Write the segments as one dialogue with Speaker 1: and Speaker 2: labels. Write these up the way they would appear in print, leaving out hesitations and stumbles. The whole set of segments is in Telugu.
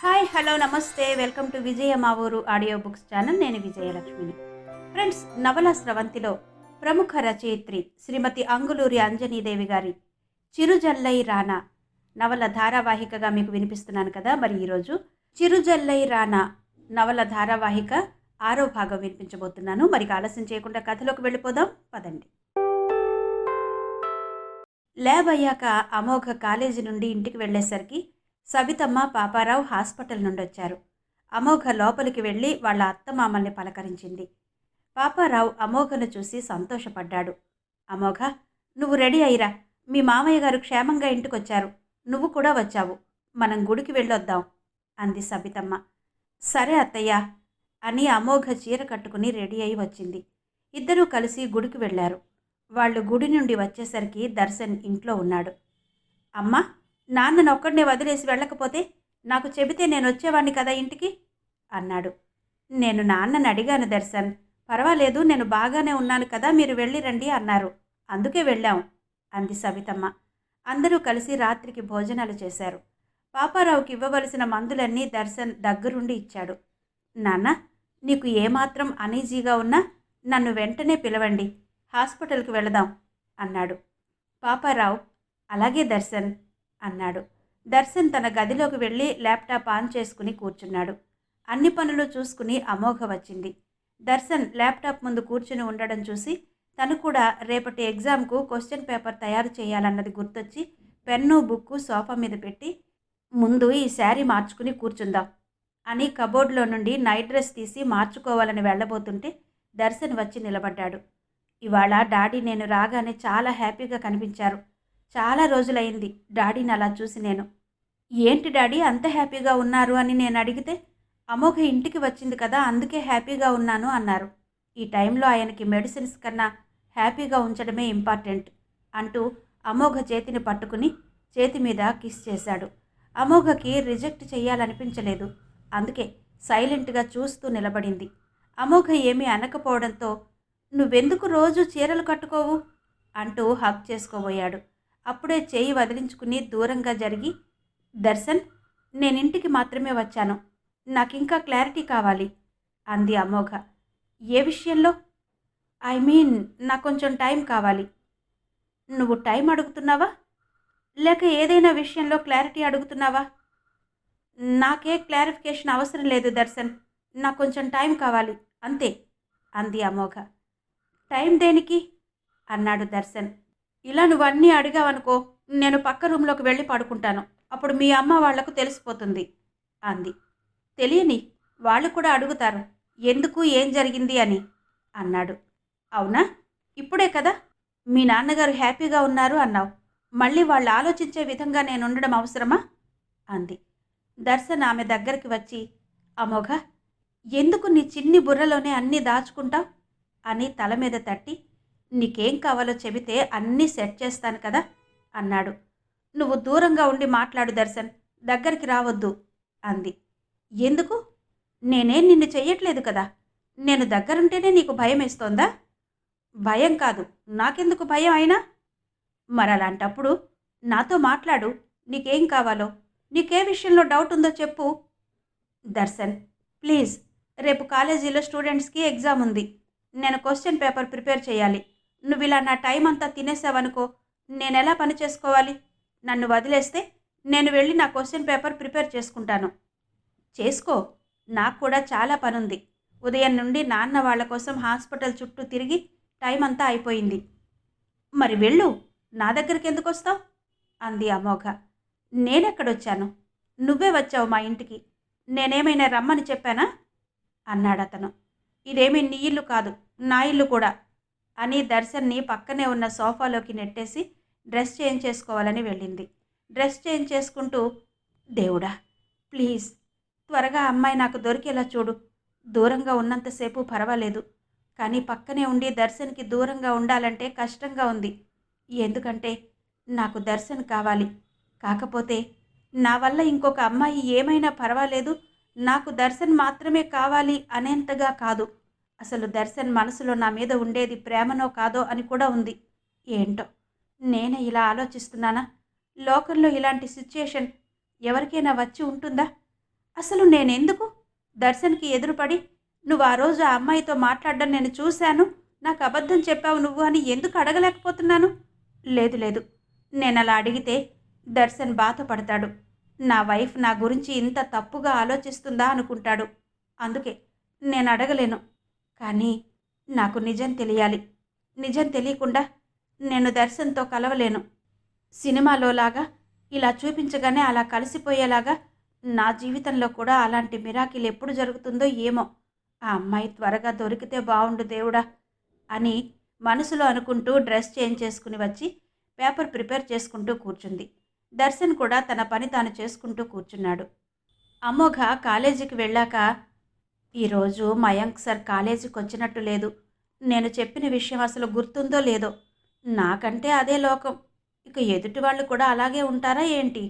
Speaker 1: హాయ్ హలో నమస్తే వెల్కమ్ టు విజయ మా ఊరు ఆడియో బుక్స్ ఛానల్. నేను విజయలక్ష్మిని. ఫ్రెండ్స్, నవల స్రవంతిలో ప్రముఖ రచయిత్రి శ్రీమతి అంగులూరి అంజనీదేవి గారి చిరుజల్లై రానా నవల ధారావాహికగా మీకు వినిపిస్తున్నాను కదా. మరి ఈరోజు చిరుజల్లై రానా నవల ధారావాహిక 6వ భాగం వినిపించబోతున్నాను. మరి ఆలస్యం చేయకుండా కథలోకి వెళ్ళిపోదాం పదండి. ల్యాబ్ అయ్యాక అమోఘ కాలేజీ నుండి ఇంటికి వెళ్ళేసరికి సబితమ్మ, పాపారావు హాస్పిటల్ నుండి వచ్చారు. అమోఘ లోపలికి వెళ్ళి వాళ్ళ అత్తమామల్ని పలకరించింది. పాపారావు అమోఘను చూసి సంతోషపడ్డాడు. అమోఘ, నువ్వు రెడీ అయ్యిరా, మీ మామయ్య గారు క్షేమంగా ఇంటికొచ్చారు, నువ్వు కూడా వచ్చావు, మనం గుడికి వెళ్ళొద్దాం అంది సబితమ్మ. సరే అత్తయ్య అని అమోఘ చీర కట్టుకుని రెడీ అయి వచ్చింది. ఇద్దరూ కలిసి గుడికి వెళ్ళారు. వాళ్ళు గుడి నుండి వచ్చేసరికి దర్శన్ ఇంట్లో ఉన్నాడు. అమ్మా, నాన్నను ఒక్కడినే వదిలేసి వెళ్ళకపోతే నాకు చెబితే నేను వచ్చేవాణ్ణి కదా ఇంటికి అన్నాడు. నేను నాన్నని అడిగాను దర్శన్, పర్వాలేదు, నేను బాగానే ఉన్నాను కదా, మీరు వెళ్ళి రండి అన్నారు, అందుకే వెళ్ళాం అంది సబితమ్మ. అందరూ కలిసి రాత్రికి భోజనాలు చేశారు. పాపారావుకి ఇవ్వవలసిన మందులన్నీ దర్శన్ దగ్గరుండి ఇచ్చాడు. నాన్న, నీకు ఏమాత్రం అనీజీగా ఉన్నా నన్ను వెంటనే పిలవండి, హాస్పిటల్కి వెళదాం అన్నాడు. పాపారావు అలాగే దర్శన్ అన్నాడు. దర్శన్ తన గదిలోకి వెళ్ళి ల్యాప్టాప్ ఆన్ చేసుకుని కూర్చున్నాడు. అన్ని పనులు చూసుకుని అమోఘ వచ్చింది. దర్శన్ ల్యాప్టాప్ ముందు కూర్చుని ఉండడం చూసి తను కూడా రేపటి ఎగ్జామ్కు క్వశ్చన్ పేపర్ తయారు చేయాలన్నది గుర్తొచ్చి పెన్ను బుక్కు సోఫా మీద పెట్టి, ముందు ఈ శారీ మార్చుకుని కూర్చుందాం అని కబోర్డ్లో నుండి నైట్ డ్రెస్ తీసి మార్చుకోవాలని వెళ్ళబోతుంటే దర్శన్ వచ్చి నిలబడ్డాడు. ఇవాళ డాడీ నేను రాగానే చాలా హ్యాపీగా కనిపించారు. చాలా రోజులైంది డాడీని అలా చూసి నేను. ఏంటి డాడీ అంత హ్యాపీగా ఉన్నారు అని నేను అడిగితే, అమోఘ ఇంటికి వచ్చింది కదా అందుకే హ్యాపీగా ఉన్నాను అన్నారు. ఈ టైంలో ఆయనకి మెడిసిన్స్ కన్నా హ్యాపీగా ఉంచడమే ఇంపార్టెంట్ అంటూ అమోఘ చేతిని పట్టుకుని చేతి మీద కిస్ చేశాడు. అమోఘకి రిజెక్ట్ చేయాలనిపించలేదు, అందుకే సైలెంట్గా చూస్తూ నిలబడింది. అమోఘ ఏమీ అనకపోవడంతో, నువ్వెందుకు రోజు చీరలు కట్టుకోవు అంటూ హగ్ చేసుకోబోయాడు. అప్పుడే చేయి వదిలించుకుని దూరంగా జరిగి, దర్శన్, నేనింటికి మాత్రమే వచ్చాను, నాకింకా క్లారిటీ కావాలి అంది అమోఘ. ఏ విషయంలో? ఐ మీన్, నాకు కొంచెం టైం కావాలి. నువ్వు టైం అడుగుతున్నావా లేక ఏదైనా విషయంలో క్లారిటీ అడుగుతున్నావా? నాకే క్లారిఫికేషన్ అవసరం లేదు దర్శన్, నాకు కొంచెం టైం కావాలి అంతే అంది అమోఘ. టైం దేనికి అన్నాడు దర్శన్. ఇలా నువ్వన్నీ అడిగావనుకో, నేను పక్క రూమ్లోకి వెళ్ళి పడుకుంటాను, అప్పుడు మీ అమ్మ వాళ్లకు తెలిసిపోతుంది అంది. తెలియని వాళ్ళు కూడా అడుగుతారు, ఎందుకు ఏం జరిగింది అని అన్నాడు. అవునా, ఇప్పుడే కదా మీ నాన్నగారు హ్యాపీగా ఉన్నారు అన్నావు, మళ్ళీ వాళ్ళు ఆలోచించే విధంగా నేను ఉండడం అవసరమా అంది. దర్శన్ ఆమె దగ్గరికి వచ్చి, అమోఘ, ఎందుకు నీ చిన్ని బుర్రలోనే అన్నీ దాచుకుంటావు అని తల మీద తట్టి, నీకేం కావాలో చెబితే అన్నీ సెట్ చేస్తాను కదా అన్నాడు. నువ్వు దూరంగా ఉండి మాట్లాడు దర్శన్, దగ్గరికి రావద్దు అంది. ఎందుకు? నేనేం నిన్ను చెయ్యట్లేదు కదా, నేను దగ్గరుంటేనే నీకు భయం వేస్తోందా? భయం కాదు, నాకెందుకు భయం అయినా? మరలాంటప్పుడు నాతో మాట్లాడు, నీకేం కావాలో, నీకే విషయంలో డౌట్ ఉందో చెప్పు. దర్శన్ ప్లీజ్, రేపు కాలేజీలో స్టూడెంట్స్కి ఎగ్జామ్ ఉంది, నేను క్వశ్చన్ పేపర్ ప్రిపేర్ చేయాలి, నువ్వు ఇలా నా టైం అంతా తినేసావనుకో, నేనెలా పని చేసుకోవాలి? నన్ను వదిలేస్తే నేను వెళ్ళి నా క్వశ్చన్ పేపర్ ప్రిపేర్ చేసుకుంటాను. చేసుకో, నాకు కూడా చాలా పనుంది, ఉదయం నుండి నాన్న వాళ్ళ కోసం హాస్పిటల్ చుట్టూ తిరిగి టైం అంతా అయిపోయింది. మరి వెళ్ళు, నా దగ్గరికి ఎందుకు వస్తావు అంది అమోఘ. నేనెక్కడొచ్చాను, నువ్వే వచ్చావు మా ఇంటికి, నేనేమైనా రమ్మని చెప్పానా అన్నాడతను. ఇదేమీ నీ ఇల్లు కాదు, నా ఇల్లు కూడా అని దర్శన్ని పక్కనే ఉన్న సోఫాలోకి నెట్టేసి డ్రెస్ చేంజ్ చేసుకోవాలని వెళ్ళింది. డ్రెస్ చేంజ్ చేసుకుంటూ, దేవుడా ప్లీజ్ త్వరగా అమ్మాయి నాకు దొరికేలా చూడు, దూరంగా ఉన్నంతసేపు పర్వాలేదు, కానీ పక్కనే ఉండి దర్శన్కి దూరంగా ఉండాలంటే కష్టంగా ఉంది, ఎందుకంటే నాకు దర్శన్ కావాలి, కాకపోతే నా వల్ల ఇంకొక అమ్మాయి ఏమైనా పర్వాలేదు, నాకు దర్శన్ మాత్రమే కావాలి అనేంతగా కాదు, అసలు దర్శన్ మనసులో నా మీద ఉండేది ప్రేమనో కాదో అని కూడా ఉంది. ఏంటో నేనే ఇలా ఆలోచిస్తున్నానా? లోకంలో ఇలాంటి సిచ్యుయేషన్ ఎవరికైనా వచ్చి ఉంటుందా? అసలు నేనెందుకు దర్శన్కి ఎదురుపడి నువ్వు ఆ రోజు ఆ అమ్మాయితో మాట్లాడడం నేను చూశాను, నాకు అబద్ధం చెప్పావు నువ్వు అని ఎందుకు అడగలేకపోతున్నాను? లేదు లేదు, నేను అలా అడిగితే దర్శన్ బాధపడతాడు. నా వైఫ్ నా గురించి ఇంత తప్పుగా ఆలోచిస్తుందా అనుకుంటాడు. అందుకే నేను అడగలేను. కానీ నాకు నిజం తెలియాలి. నిజం తెలియకుండా నేను దర్శన్తో కలవలేను. సినిమాలోలాగా ఇలా చూపించగానే అలా కలిసిపోయేలాగా నా జీవితంలో కూడా అలాంటి మిరాకిల్ ఎప్పుడు జరుగుతుందో ఏమో. ఆ అమ్మాయి త్వరగా దొరికితే బావుండు దేవుడా అని మనసులో అనుకుంటూ డ్రెస్ చేంజ్ చేసుకుని వచ్చి పేపర్ ప్రిపేర్ చేసుకుంటూ కూర్చుంది. దర్శన్ కూడా తన పని తాను చేసుకుంటూ కూర్చున్నాడు. అమోఘ కాలేజీకి వెళ్ళాక, ఈరోజు మయాంక్ సార్ కాలేజీకి వచ్చినట్టు లేదు. నేను చెప్పిన విషయం అసలు గుర్తుందో లేదో. నాకంటే అదే లోకం. ఇక ఎదుటి వాళ్ళు కూడా అలాగే ఉంటారా ఏంటి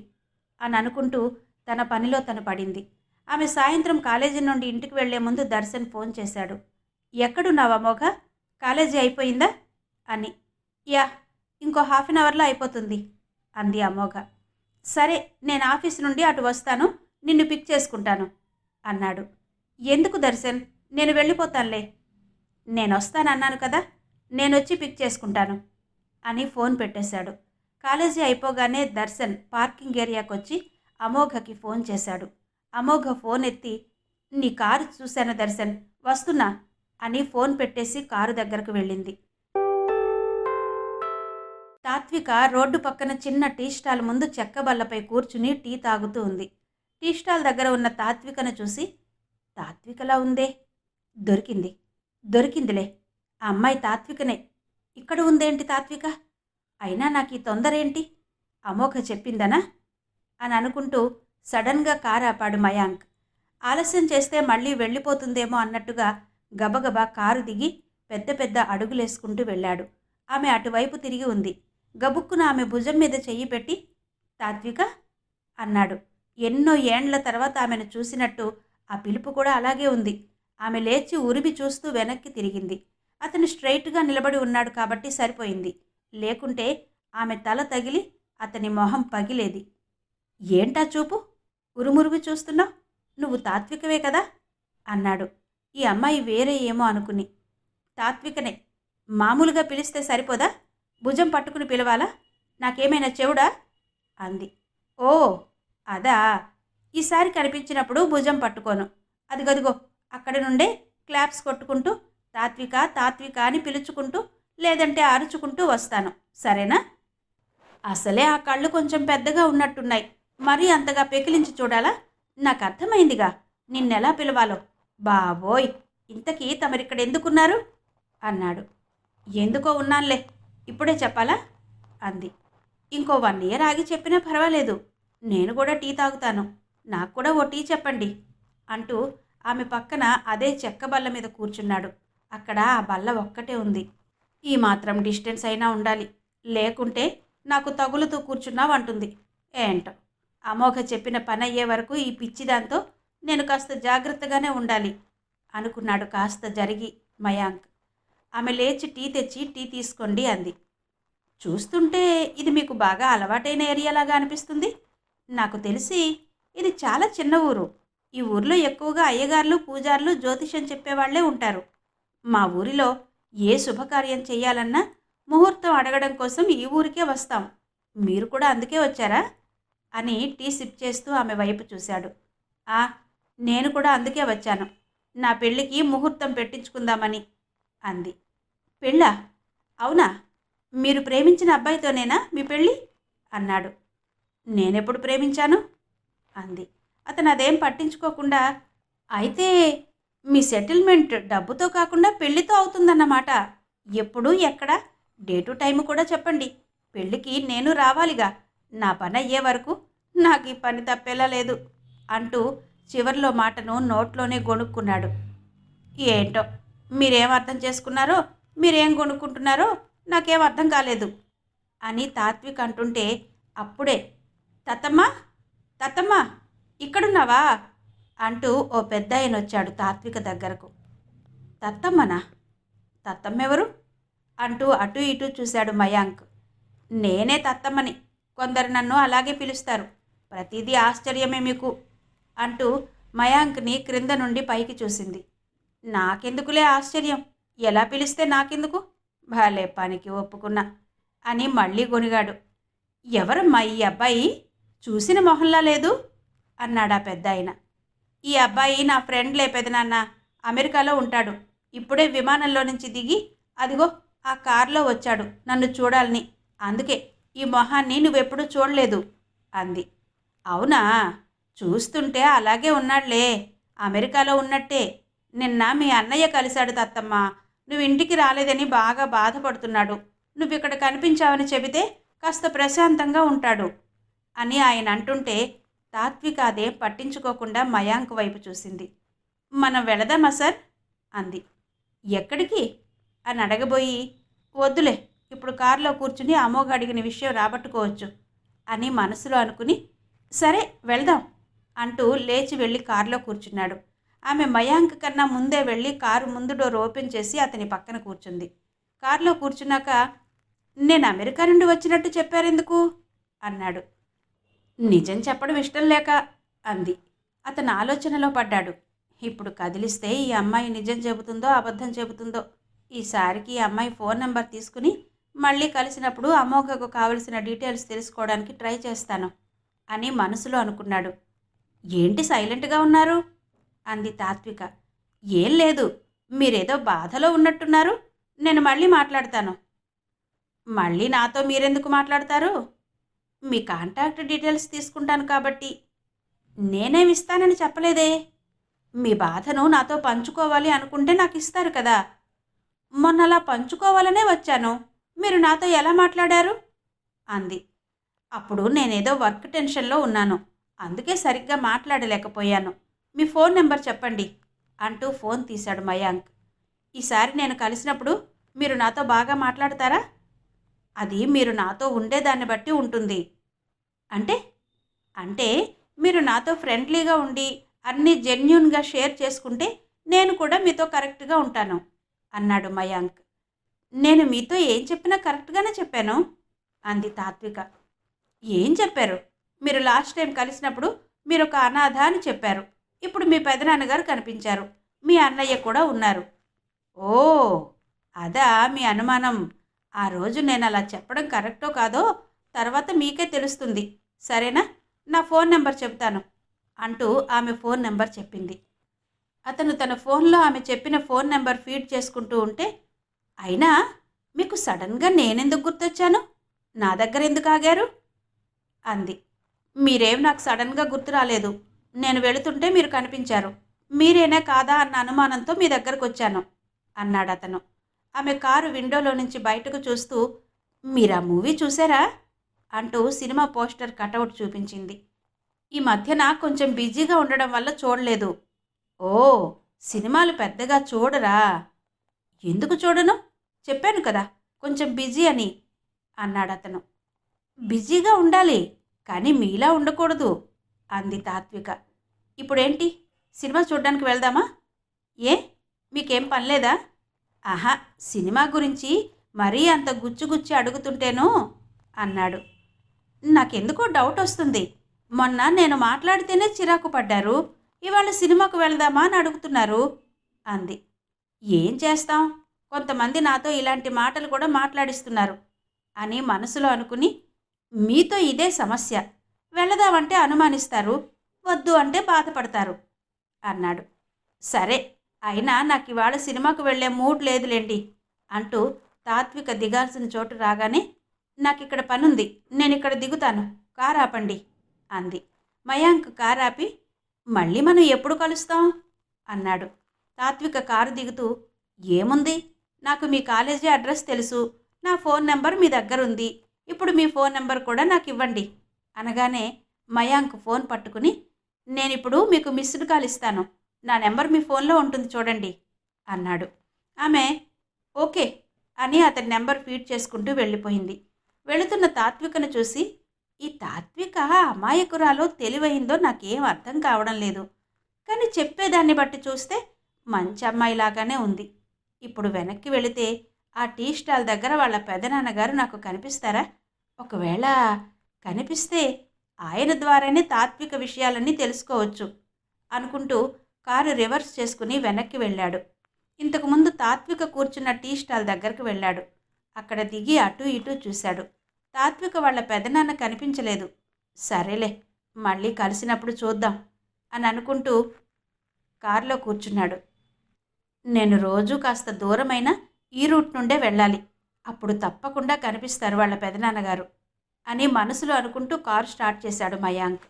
Speaker 1: అని అనుకుంటూ తన పనిలో తను పడింది. ఆమె సాయంత్రం కాలేజీ నుండి ఇంటికి వెళ్లే ముందు దర్శన్ ఫోన్ చేశాడు. ఎక్కడున్నావా మోఘ, కాలేజీ అయిపోయిందా అని. యా, ఇంకో హాఫ్ అన్ అవర్లో అయిపోతుంది అంది అమోఘ. సరే, నేను ఆఫీస్ నుండి అటు వస్తాను, నిన్ను పిక్ చేసుకుంటాను అన్నాడు. ఎందుకు దర్శన్, నేను వెళ్ళిపోతానులే. నేను వస్తానన్నాను కదా, నేనొచ్చి పిక్ చేసుకుంటాను అని ఫోన్ పెట్టేశాడు. కాలేజీ అయిపోగానే దర్శన్ పార్కింగ్ ఏరియాకి వచ్చి అమోఘకి ఫోన్ చేశాడు. అమోఘ ఫోన్ ఎత్తి, నీ కారు చూశాను దర్శన్, వస్తున్నా అని ఫోన్ పెట్టేసి కారు దగ్గరకు వెళ్ళింది. తాత్విక రోడ్డు పక్కన చిన్న టీ స్టాల్ ముందు చెక్క బల్లపై కూర్చుని టీ తాగుతూ ఉంది. టీ స్టాల్ దగ్గర ఉన్న తాత్వికను చూసి, తాత్వికలా ఉందే, దొరికిందిలే, ఆ అమ్మాయి తాత్వికనే. ఇక్కడ ఉందేంటి తాత్విక? అయినా నాకు ఈ తొందరేంటి? అమోఘ చెప్పిందనా అని అనుకుంటూ సడన్గా కారు ఆపాడు మయాంక్. ఆలస్యం చేస్తే మళ్ళీ వెళ్ళిపోతుందేమో అన్నట్టుగా గబగబా కారు దిగి పెద్ద పెద్ద అడుగులేసుకుంటూ వెళ్ళాడు. ఆమె అటువైపు తిరిగి ఉంది. గబుక్కున ఆమె భుజం మీద చెయ్యి పెట్టి, తాత్విక అన్నాడు. ఎన్నో ఏండ్ల తర్వాత ఆమెను చూసినట్టు ఆ పిలుపు కూడా అలాగే ఉంది. ఆమె లేచి ఉరిమి చూస్తూ వెనక్కి తిరిగింది. అతను స్ట్రైట్గా నిలబడి ఉన్నాడు కాబట్టి సరిపోయింది. లేకుంటే ఆమె తల తగిలి అతని మొహం పగిలేది. ఏంటా చూపు, ఉరుమురుగు చూస్తున్నావు, నువ్వు తాత్వికవే కదా అన్నాడు. ఈ అమ్మాయి వేరే ఏమో అనుకుని. తాత్వికనే, మామూలుగా పిలిస్తే సరిపోదా, భుజం పట్టుకుని పిలవాలా, నాకేమైనా చెవుడా అంది. ఓ అదా, ఈసారి కనిపించినప్పుడు భుజం పట్టుకోను, అదిగదిగో అక్కడి నుండే క్లాప్స్ కొట్టుకుంటూ తాత్విక తాత్విక అని పిలుచుకుంటూ లేదంటే అరుచుకుంటూ వస్తాను, సరేనా? అసలే ఆ కళ్ళు కొంచెం పెద్దగా ఉన్నట్టున్నాయి, మరీ అంతగా పెకిలించి చూడాలా? నాకు అర్థమైందిగా నిన్నెలా పిలవాలో. బాబోయ్, ఇంతకీ తమరిక్కడ ఎందుకున్నారు అన్నాడు. ఎందుకో ఉన్నానులే, ఇప్పుడే చెప్పాలా అంది. ఇంకో 1 ఇయర్ ఆగి చెప్పినా పర్వాలేదు, నేను కూడా టీ తాగుతాను, నాకు కూడా ఓ టీ చెప్పండి అంటూ ఆమె పక్కన అదే చెక్క బల్ల మీద కూర్చున్నాడు. అక్కడ ఆ బల్ల ఒక్కటే ఉంది. ఈ మాత్రం డిస్టెన్స్ అయినా ఉండాలి, లేకుంటే నాకు తగులుతూ కూర్చున్నావంటుంది. ఏంటో, అమోఘ చెప్పిన పని అయ్యే వరకు ఈ పిచ్చిదాంతో నేను కాస్త జాగ్రత్తగానే ఉండాలి అనుకున్నాడు కాస్త జరిగి మయాంక్. ఆమె లేచి టీ తెచ్చి టీ తీసుకోండి అంది. చూస్తుంటే ఇది మీకు బాగా అలవాటైన ఏరియాలాగా అనిపిస్తుంది. నాకు తెలిసి ఇది చాలా చిన్న ఊరు. ఈ ఊరిలో ఎక్కువగా అయ్యగారులు, పూజారులు, జ్యోతిష్యం చెప్పేవాళ్లే ఉంటారు. మా ఊరిలో ఏ శుభకార్యం చేయాలన్నా ముహూర్తం అడగడం కోసం ఈ ఊరికే వస్తాం. మీరు కూడా అందుకే వచ్చారా అని టీ సిప్ చేస్తూ ఆమె వైపు చూశాడు. నేను కూడా అందుకే వచ్చాను, నా పెళ్ళికి ముహూర్తం పెట్టించుకుందామని అంది. పెళ్ళా? అవునా, మీరు ప్రేమించిన అబ్బాయితోనేనా మీ పెళ్ళి అన్నాడు. నేనెప్పుడు ప్రేమించాను అంది. అతను అదేం పట్టించుకోకుండా, అయితే మీ సెటిల్మెంట్ డబ్బుతో కాకుండా పెళ్లితో అవుతుందన్నమాట. ఎప్పుడు, ఎక్కడ, డేటు టైము కూడా చెప్పండి, పెళ్ళికి నేను రావాలిగా, నా పని అయ్యే వరకు నాకు ఈ పని తప్పేలా లేదు అంటూ చివరిలో మాటను నోట్లోనే గొణుక్కున్నాడు. ఏంటో, మీరేం అర్థం చేసుకున్నారో, మీరేం కొనుక్కుంటున్నారో నాకేం అర్థం కాలేదు అని తాత్విక్ అంటుంటే అప్పుడే తత్తమ్మ తత్తమ్మ ఇక్కడున్నావా అంటూ ఓ పెద్ద ఆయన వచ్చాడు తాత్విక దగ్గరకు. తత్తమ్మనా? తత్తమ్మెవరు అంటూ అటు ఇటు చూశాడు మయాంక్. నేనే తత్తమ్మని, కొందరు నన్ను అలాగే పిలుస్తారు, ప్రతిదీ ఆశ్చర్యమే మీకు అంటూ మయాంక్ని క్రింద నుండి పైకి చూసింది. నాకెందుకులే ఆశ్చర్యం, ఎలా పిలిస్తే నాకెందుకు, భలే పనికి ఒప్పుకున్నా అని మళ్ళీ గొనిగాడు. ఎవరమ్మా ఈ అబ్బాయి, చూసిన మొహంలా లేదు అన్నాడా పెద్ద ఆయన. ఈ అబ్బాయి నా ఫ్రెండ్లే పెదనాన్న, అమెరికాలో ఉంటాడు. ఇప్పుడే విమానంలో నుంచి దిగి అదిగో ఆ కారులో వచ్చాడు నన్ను చూడాలని, అందుకే ఈ మొహాన్ని నువ్వెప్పుడూ చూడలేదు అంది. అవునా, చూస్తుంటే అలాగే ఉన్నాడులే, అమెరికాలో ఉన్నట్టే. నిన్న మీ అన్నయ్య కలిశాడు తత్తమ్మ, నువ్వు ఇంటికి రాలేదని బాగా బాధపడుతున్నాడు. నువ్వు ఇక్కడ కనిపించావని చెబితే కాస్త ప్రశాంతంగా ఉంటాడు అని ఆయన అంటుంటే తాత్విక అదేం పట్టించుకోకుండా మయాంక్ వైపు చూసింది. మనం వెళదామా సార్ అంది. ఎక్కడికి అని అడగబోయి, వద్దులే, ఇప్పుడు కారులో కూర్చుని అమోఘ అడిగిన విషయం రాబట్టుకోవచ్చు అని మనసులో అనుకుని, సరే వెళ్దాం అంటూ లేచి వెళ్ళి కారులో కూర్చున్నాడు. ఆమె మయాంక్ కన్నా ముందే వెళ్ళి కారు ముందు డోర్ ఓపెన్ చేసి అతని పక్కన కూర్చుంది. కారులో కూర్చున్నాక, నేను అమెరికా నుండి వచ్చినట్టు చెప్పారెందుకు అన్నాడు. నిజం చెప్పడం ఇష్టం లేక అంది. అతను ఆలోచనలో పడ్డాడు. ఇప్పుడు కదిలిస్తే ఈ అమ్మాయి నిజం చెబుతుందో అబద్ధం చెబుతుందో. ఈసారికి ఈ అమ్మాయి ఫోన్ నెంబర్ తీసుకుని మళ్ళీ కలిసినప్పుడు అమోఘకు కావలసిన డీటెయిల్స్ తెలుసుకోవడానికి ట్రై చేస్తాను అని మనసులో అనుకున్నాడు. ఏంటి సైలెంట్గా ఉన్నారు అంది తాత్విక. ఏం లేదు, మీరేదో బాధలో ఉన్నట్టున్నారు, నేను మళ్ళీ మాట్లాడతాను. మళ్ళీ నాతో మీరెందుకు మాట్లాడతారు? మీ కాంటాక్ట్ డీటెయిల్స్ తీసుకుంటాను కాబట్టి. నేనేమిస్తానని చెప్పలేదే. మీ బాధను నాతో పంచుకోవాలి అనుకుంటే నాకు ఇస్తారు కదా. మొన్నలా పంచుకోవాలనే వచ్చాను, మీరు నాతో ఎలా మాట్లాడారు అంది. అప్పుడు నేనేదో వర్క్ టెన్షన్లో ఉన్నాను, అందుకే సరిగ్గా మాట్లాడలేకపోయాను. మీ ఫోన్ నెంబర్ చెప్పండి అంటూ ఫోన్ తీశాడు మయాంక్. ఈసారి నేను కలిసినప్పుడు మీరు నాతో బాగా మాట్లాడతారా? అది మీరు నాతో ఉండేదాన్ని బట్టి ఉంటుంది. అంటే అంటే మీరు నాతో ఫ్రెండ్లీగా ఉండి అన్నీ జెన్యూన్గా షేర్ చేసుకుంటే నేను కూడా మీతో కరెక్ట్గా ఉంటాను అన్నాడు మయాంక్. నేను మీతో ఏం చెప్పినా కరెక్ట్గానే చెప్పాను అంది తాత్విక. ఏం చెప్పారు? మీరు లాస్ట్ టైం కలిసినప్పుడు మీరు ఒక అనాథ అని చెప్పారు. ఇప్పుడు మీ పెదనాన్నగారు కనిపించారు, మీ అన్నయ్య కూడా ఉన్నారు. ఓ, అదా మీ అనుమానం. ఆ రోజు నేను అలా చెప్పడం కరెక్టో కాదో తర్వాత మీకే తెలుస్తుంది, సరేనా? నా ఫోన్ నెంబర్ చెప్తాను అంటూ ఆమె ఫోన్ నెంబర్ చెప్పింది. అతను తన ఫోన్లో ఆమె చెప్పిన ఫోన్ నెంబర్ ఫీడ్ చేసుకుంటూ ఉంటే, అయినా మీకు సడన్గా నేనెందుకు గుర్తొచ్చాను, నా దగ్గర ఎందుకు ఆగారు అంది. మీరేం నాకు సడన్గా గుర్తు రాలేదు, నేను వెళుతుంటే మీరు కనిపించారు, మీరేనా కాదా అన్న అనుమానంతో మీ దగ్గరకు వచ్చాను అన్నాడు అతను. ఆమె కారు విండోలో నుంచి బయటకు చూస్తూ, మీరా మూవీ చూసారా అంటూ సినిమా పోస్టర్ కటౌట్ చూపించింది. ఈ మధ్యన కొంచెం బిజీగా ఉండడం వల్ల చూడలేదు. ఓ, సినిమాలు పెద్దగా చూడరా? ఎందుకు చూడను, చెప్పాను కదా కొంచెం బిజీ అని అన్నాడు అతను. బిజీగా ఉండాలి, కానీ మీలా ఉండకూడదు అంది తాత్విక. ఇప్పుడేంటి, సినిమా చూడడానికి వెళ్దామా? ఏ, మీకేం పనిలేదా? ఆహా, సినిమా గురించి మరీ అంత గుచ్చుగుచ్చి అడుగుతుంటేనో అన్నాడు. నాకెందుకో డౌట్ వస్తుంది, మొన్న నేను మాట్లాడితేనే చిరాకు పడ్డారు, ఇవాళ సినిమాకు వెళ్దామా అని అడుగుతున్నారు అంది. ఏం చేస్తాం, కొంతమంది నాతో ఇలాంటి మాటలు కూడా మాట్లాడిస్తున్నారు అని మనసులో అనుకుని, మీతో ఇదే సమస్య, వెళదామంటే అనుమానిస్తారు, వద్దు అంటే బాధపడతారు అన్నాడు. సరే, అయినా నాకు ఇవాళ సినిమాకు వెళ్ళే మూడ్ లేదులేండి అంటూ తాత్విక దిగాల్సిన చోటు రాగానే, నాకు ఇక్కడ పనుంది, నేను ఇక్కడ దిగుతాను, కారు ఆపండి అంది. మయాంక్ కారు ఆపి, మళ్ళీ మనం ఎప్పుడు కలుస్తాం అన్నాడు. తాత్విక కారు దిగుతూ, ఏముంది, నాకు మీ కాలేజీ అడ్రస్ తెలుసు, నా ఫోన్ నెంబర్ మీ దగ్గర ఉంది, ఇప్పుడు మీ ఫోన్ నెంబర్ కూడా నాకు ఇవ్వండి అనగానే మయాంక్ ఫోన్ పట్టుకుని, నేనిప్పుడు మీకు మిస్డ్ కాల్ ఇస్తాను, నా నెంబర్ మీ ఫోన్లో ఉంటుంది చూడండి అన్నాడు. ఆమె ఓకే అని అతని నెంబర్ ఫీడ్ చేసుకుంటూ వెళ్ళిపోయింది. వెళుతున్న తాత్వికను చూసి, ఈ తాత్విక అమాయకురాలో తెలివైందో నాకేం అర్థం కావడం లేదు, కానీ చెప్పేదాన్ని బట్టి చూస్తే మంచి అమ్మాయిలాగానే ఉంది. ఇప్పుడు వెనక్కి వెళితే ఆ టీ స్టాల్ దగ్గర వాళ్ళ పెదనాన్నగారు నాకు కనిపిస్తారా? ఒకవేళ కనిపిస్తే ఆయన ద్వారానే తాత్విక విషయాలన్నీ తెలుసుకోవచ్చు అనుకుంటూ కారు రివర్స్ చేసుకుని వెనక్కి వెళ్ళాడు. ఇంతకుముందు తాత్విక కూర్చున్న టీ స్టాల్ దగ్గరకు వెళ్ళాడు. అక్కడ దిగి అటూ ఇటూ చూశాడు. తాత్విక వాళ్ళ పెదనాన్న కనిపించలేదు. సరేలే, మళ్ళీ కలిసినప్పుడు చూద్దాం అని అనుకుంటూ కారులో కూర్చున్నాడు. నేను రోజూ కాస్త దూరమైనా ఈ రూట్ నుండే వెళ్ళాలి, అప్పుడు తప్పకుండా కనిపిస్తారు వాళ్ళ పెదనాన్నగారు అని మనసులో అనుకుంటూ కారు స్టార్ట్ చేశాడు మయాంక్.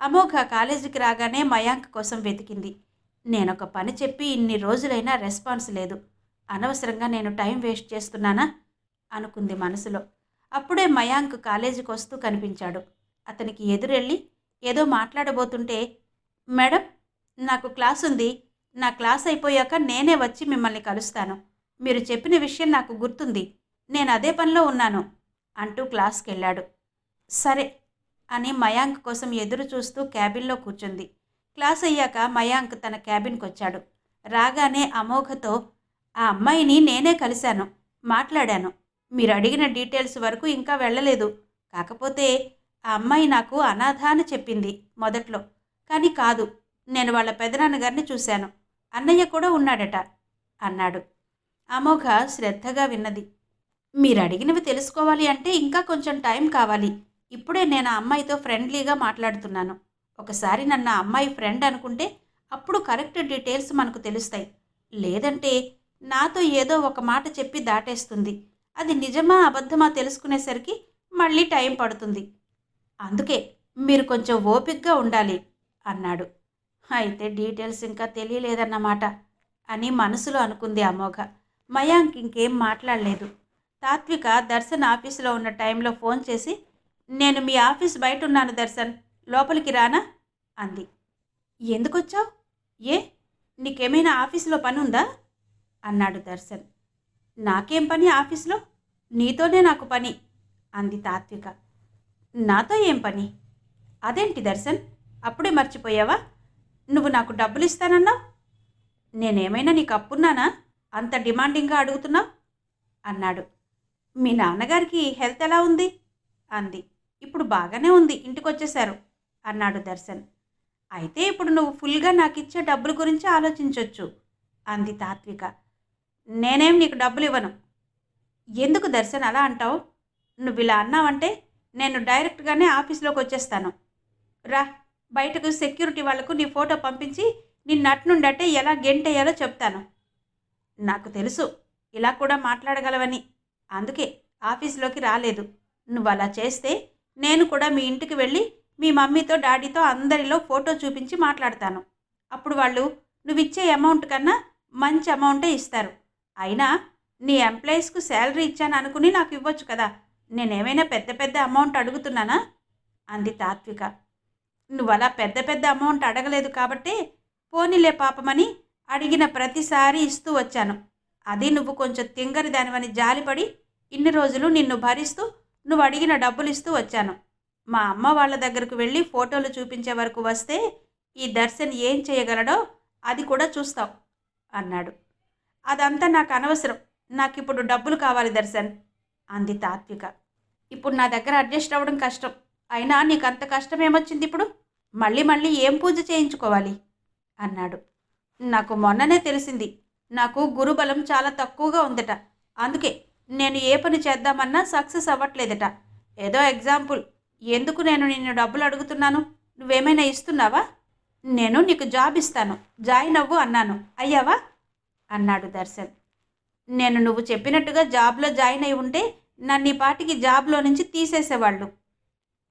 Speaker 1: అమోఘ కాలేజీకి రాగానే మయాంక్ కోసం వెతికింది. నేనొక పని చెప్పి ఇన్ని రోజులైనా రెస్పాన్స్ లేదు, అనవసరంగా నేను టైం వేస్ట్ చేస్తున్నానా అనుకుంది మనసులో. అప్పుడే మయాంక్ కాలేజీకి వస్తూ కనిపించాడు. అతనికి ఎదురెళ్ళి ఏదో మాట్లాడబోతుంటే, మేడం, నాకు క్లాస్ ఉంది, నా క్లాస్ అయిపోయాక నేనే వచ్చి మిమ్మల్ని కలుస్తాను, మీరు చెప్పిన విషయం నాకు గుర్తుంది, నేను అదే పనిలో ఉన్నాను అంటూ క్లాస్కి వెళ్ళాడు. సరే అని మయాంక్ కోసం ఎదురు చూస్తూ క్యాబిన్లో కూర్చుంది. క్లాస్ అయ్యాక మయాంక్ తన క్యాబిన్కి వచ్చాడు. రాగానే అమోఘతో, ఆ అమ్మాయిని నేనే కలిశాను, మాట్లాడాను, మీరు అడిగిన డీటెయిల్స్ వరకు ఇంకా వెళ్ళలేదు, కాకపోతే ఆ అమ్మాయి నాకు అనాథ అని చెప్పింది మొదట్లో, కానీ కాదు, నేను వాళ్ళ పెదనాన్నగారిని చూశాను, అన్నయ్య కూడా ఉన్నాడట అన్నాడు. అమోఘ శ్రద్ధగా విన్నది. మీరు అడిగినవి తెలుసుకోవాలి అంటే ఇంకా కొంచెం టైం కావాలి, ఇప్పుడే నేను ఆ అమ్మాయితో ఫ్రెండ్లీగా మాట్లాడుతున్నాను, ఒకసారి నన్ను ఆ అమ్మాయి ఫ్రెండ్ అనుకుంటే అప్పుడు కరెక్ట్ డీటెయిల్స్ మనకు తెలుస్తాయి, లేదంటే నాతో ఏదో ఒక మాట చెప్పి దాటేస్తుంది, అది నిజమా అబద్ధమా తెలుసుకునేసరికి మళ్ళీ టైం పడుతుంది, అందుకే మీరు కొంచెం ఓపికగా ఉండాలి అన్నాడు. అయితే డీటెయిల్స్ ఇంకా తెలియలేదన్నమాట అని మనసులో అనుకుంది అమోఘ. మయాంక్ ఇంకేం మాట్లాడలేదు. తాత్విక దర్శన్ ఆఫీసులో ఉన్న టైంలో ఫోన్ చేసి, నేను మీ ఆఫీస్ బయట ఉన్నాను దర్శన్, లోపలికి రానా అంది. ఎందుకొచ్చావు? ఏ, నీకేమైనా ఆఫీసులో పని ఉందా అన్నాడు దర్శన్. నాకేం పని ఆఫీస్లో, నీతోనే నాకు పని అంది తాత్విక. నాతో ఏం పని? అదేంటి దర్శన్, అప్పుడే మర్చిపోయావా? నువ్వు నాకు డబ్బులు ఇస్తానన్నావు, నేనేమైనా నీకు అప్పున్నానా అంత డిమాండింగ్గా అడుగుతున్నావు అన్నాడు. మీ నాన్నగారికి హెల్త్ ఎలా ఉంది అంది. ఇప్పుడు బాగానే ఉంది, ఇంటికొచ్చేశారు అన్నాడు దర్శన్. అయితే ఇప్పుడు నువ్వు ఫుల్గా నాకు ఇచ్చే డబ్బుల గురించి ఆలోచించవచ్చు అంది తాత్విక. నేనేం నీకు డబ్బులు ఇవ్వను. ఎందుకు దర్శన్ అలా అంటావు? నువ్వు ఇలా అన్నావంటే నేను డైరెక్ట్గానే ఆఫీస్లోకి వచ్చేస్తాను. రా, బయటకు సెక్యూరిటీ వాళ్లకు నీ ఫోటో పంపించి నిన్నట్నుండటే ఎలా గెంటేయాలో చెప్తాను. నాకు తెలుసు ఇలా కూడా మాట్లాడగలవని, అందుకే ఆఫీస్లోకి రాలేదు. నువ్వు అలా చేస్తే నేను కూడా మీ ఇంటికి వెళ్ళి మీ మమ్మీతో డాడీతో అందరిలో ఫోటో చూపించి మాట్లాడతాను. అప్పుడు వాళ్ళు నువ్విచ్చే అమౌంట్ కన్నా మంచి అమౌంటే ఇస్తారు. అయినా నీ ఎంప్లాయీస్కు శాలరీ ఇచ్చాను అనుకుని నాకు ఇవ్వచ్చు కదా, నేనేమైనా పెద్ద పెద్ద అమౌంట్ అడుగుతున్నానా అంది తాత్విక. నువ్వు అలా పెద్ద పెద్ద అమౌంట్ అడగలేదు కాబట్టి పోనీలే పాపమని అడిగిన ప్రతిసారి ఇస్తూ వచ్చాను. అది నువ్వు కొంచెం తింగరి దానివని జాలిపడి ఇన్ని రోజులు నిన్ను భరిస్తూ నువ్వు అడిగిన డబ్బులు ఇస్తూ వచ్చాను. మా అమ్మ వాళ్ళ దగ్గరకు వెళ్ళి ఫోటోలు చూపించే వరకు వస్తే ఈ దర్శన్ ఏం చేయగలడో అది కూడా చూస్తావు అన్నాడు. అదంతా నాకు అనవసరం, నాకిప్పుడు డబ్బులు కావాలి దర్శన్ అంది తాత్విక. ఇప్పుడు నా దగ్గర అడ్జస్ట్ అవ్వడం కష్టం, అయినా నీకు అంత కష్టం ఏమొచ్చింది ఇప్పుడు? మళ్ళీ మళ్ళీ ఏం పూజ చేయించుకోవాలి అన్నాడు. నాకు మొన్ననే తెలిసింది, నాకు గురుబలం చాలా తక్కువగా ఉందట, అందుకే నేను ఏ పని చేద్దామన్నా సక్సెస్ అవ్వట్లేదట. ఏదో ఎగ్జాంపుల్, ఎందుకు నేను నిన్ను డబ్బులు అడుగుతున్నాను, నువ్వేమైనా ఇస్తున్నావా? నేను నీకు జాబ్ ఇస్తాను, జాయిన్ అవ్వు అన్నాను, అయ్యావా అన్నాడు దర్శన్. నేను నువ్వు చెప్పినట్టుగా జాబ్లో జాయిన్ అయి ఉంటే నన్ను ఈ పాటికి జాబ్లో నుంచి తీసేసేవాళ్ళు.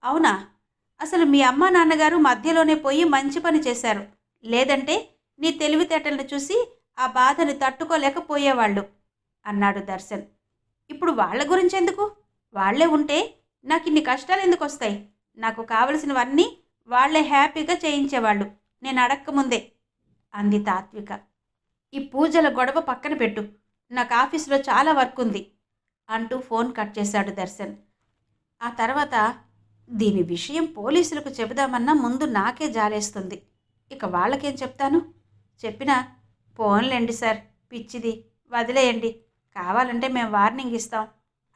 Speaker 1: అవునా? అసలు మీ అమ్మ నాన్నగారు మధ్యలోనే పోయి మంచి పని చేశారు, లేదంటే నీ తెలివితేటలను చూసి ఆ బాధని తట్టుకోలేకపోయేవాళ్ళు అన్నాడు దర్శన్. ఇప్పుడు వాళ్ళ గురించి ఎందుకు? వాళ్లే ఉంటే నాకు ఇన్ని కష్టాలు ఎందుకు వస్తాయి? నాకు కావలసినవన్నీ వాళ్లే హ్యాపీగా చేయించేవాళ్ళు, నేను అడక్కముందే అంది తాత్విక. ఈ పూజల గొడవ పక్కన పెట్టు, నాకు ఆఫీస్లో చాలా వర్క్ ఉంది అంటూ ఫోన్ కట్ చేశాడు దర్శన్. ఆ తర్వాత దీని విషయం పోలీసులకు చెబుదామన్నా ముందు నాకే జాలేస్తుంది, ఇక వాళ్ళకేం చెప్తాను? చెప్పినా ఫోన్లేండి సార్, పిచ్చిది, వదిలేయండి, కావాలంటే మేము వార్నింగ్ ఇస్తాం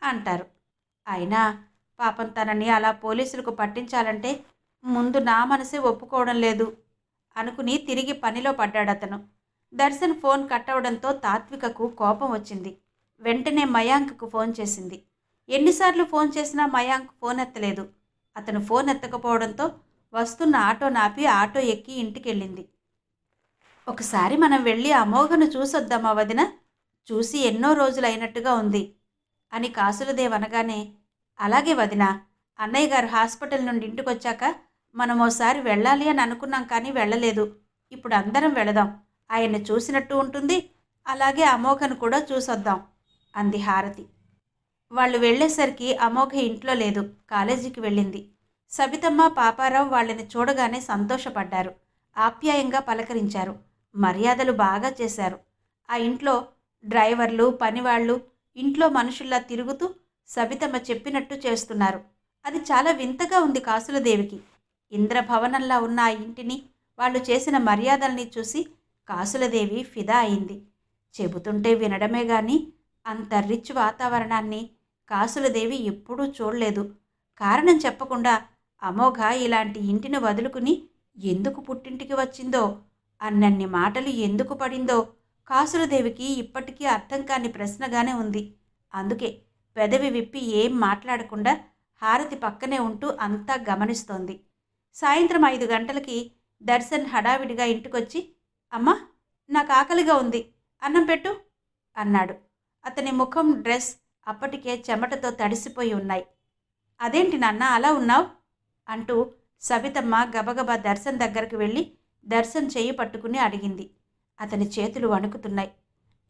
Speaker 1: అంటారు. అయినా పాపం తనని అలా పోలీసులకు పట్టించాలంటే ముందు నా మనసే ఒప్పుకోవడం లేదు అనుకుని తిరిగి పనిలో పడ్డాడతను. దర్శన్ ఫోన్ కట్ అవడంతో తాత్వికకు కోపం వచ్చింది. వెంటనే మయాంక్కు ఫోన్ చేసింది. ఎన్నిసార్లు ఫోన్ చేసినా మయాంక్ ఫోన్ ఎత్తలేదు. అతను ఫోన్ ఎత్తకపోవడంతో వస్తున్న ఆటో నాపి ఆటో ఎక్కి ఇంటికెళ్ళింది. ఒకసారి మనం వెళ్ళి అమోఘను చూసొద్దామా వదిన? చూసి ఎన్నో రోజులైనట్టుగా ఉంది అని కాసులదేవ్ అనగానే, అలాగే వదినా, అన్నయ్య గారు హాస్పిటల్ నుండి ఇంటికొచ్చాక మనం ఓసారి వెళ్ళాలి అని అనుకున్నాం, కానీ వెళ్ళలేదు. ఇప్పుడు అందరం వెళదాం. ఆయన్ని చూసినట్టు ఉంటుంది, అలాగే అమోఘను కూడా చూసొద్దాం అంది హారతి. వాళ్ళు వెళ్ళేసరికి అమోఘ ఇంట్లో లేదు, కాలేజీకి వెళ్ళింది. సబితమ్మ, పాపారావు వాళ్ళని చూడగానే సంతోషపడ్డారు. ఆప్యాయంగా పలకరించారు. మర్యాదలు బాగా చేశారు. ఆ ఇంట్లో డ్రైవర్లు, పనివాళ్ళు ఇంట్లో మనుషుల్లా తిరుగుతూ సబితమ్మ చెప్పినట్టు చేస్తున్నారు. అది చాలా వింతగా ఉంది కాసులదేవికి. ఇంద్రభవనంలా ఉన్న ఆ ఇంటిని, వాళ్ళు చేసిన మర్యాదల్ని చూసి కాసులదేవి ఫిదా అయింది. చెబుతుంటే వినడమే గాని అంత రిచ్ వాతావరణాన్ని కాసులదేవి ఎప్పుడూ చూడలేదు. కారణం చెప్పకుండా అమోఘ ఇలాంటి ఇంటిని వదులుకుని ఎందుకు పుట్టింటికి వచ్చిందో, అన్నన్ని మాటలు ఎందుకు పడిందో కాసులదేవికి ఇప్పటికీ అర్థం కాని ప్రశ్నగానే ఉంది. అందుకే పెదవి విప్పి ఏం మాట్లాడకుండా హారతి పక్కనే ఉంటూ అంతా గమనిస్తోంది. సాయంత్రం 5 గంటలకి దర్శన్ హడావిడిగా ఇంటికొచ్చి, అమ్మా, నాకు ఆకలిగా ఉంది, అన్నం పెట్టు అన్నాడు. అతని ముఖం, డ్రెస్ అప్పటికే చెమటతో తడిసిపోయి ఉన్నాయి. అదేంటి నాన్న అలా ఉన్నావు అంటూ సబితమ్మ గబగబా దర్శన్ దగ్గరకు వెళ్ళి దర్శన్ చెయ్యి పట్టుకుని అడిగింది. అతని చేతులు వణుకుతున్నాయి.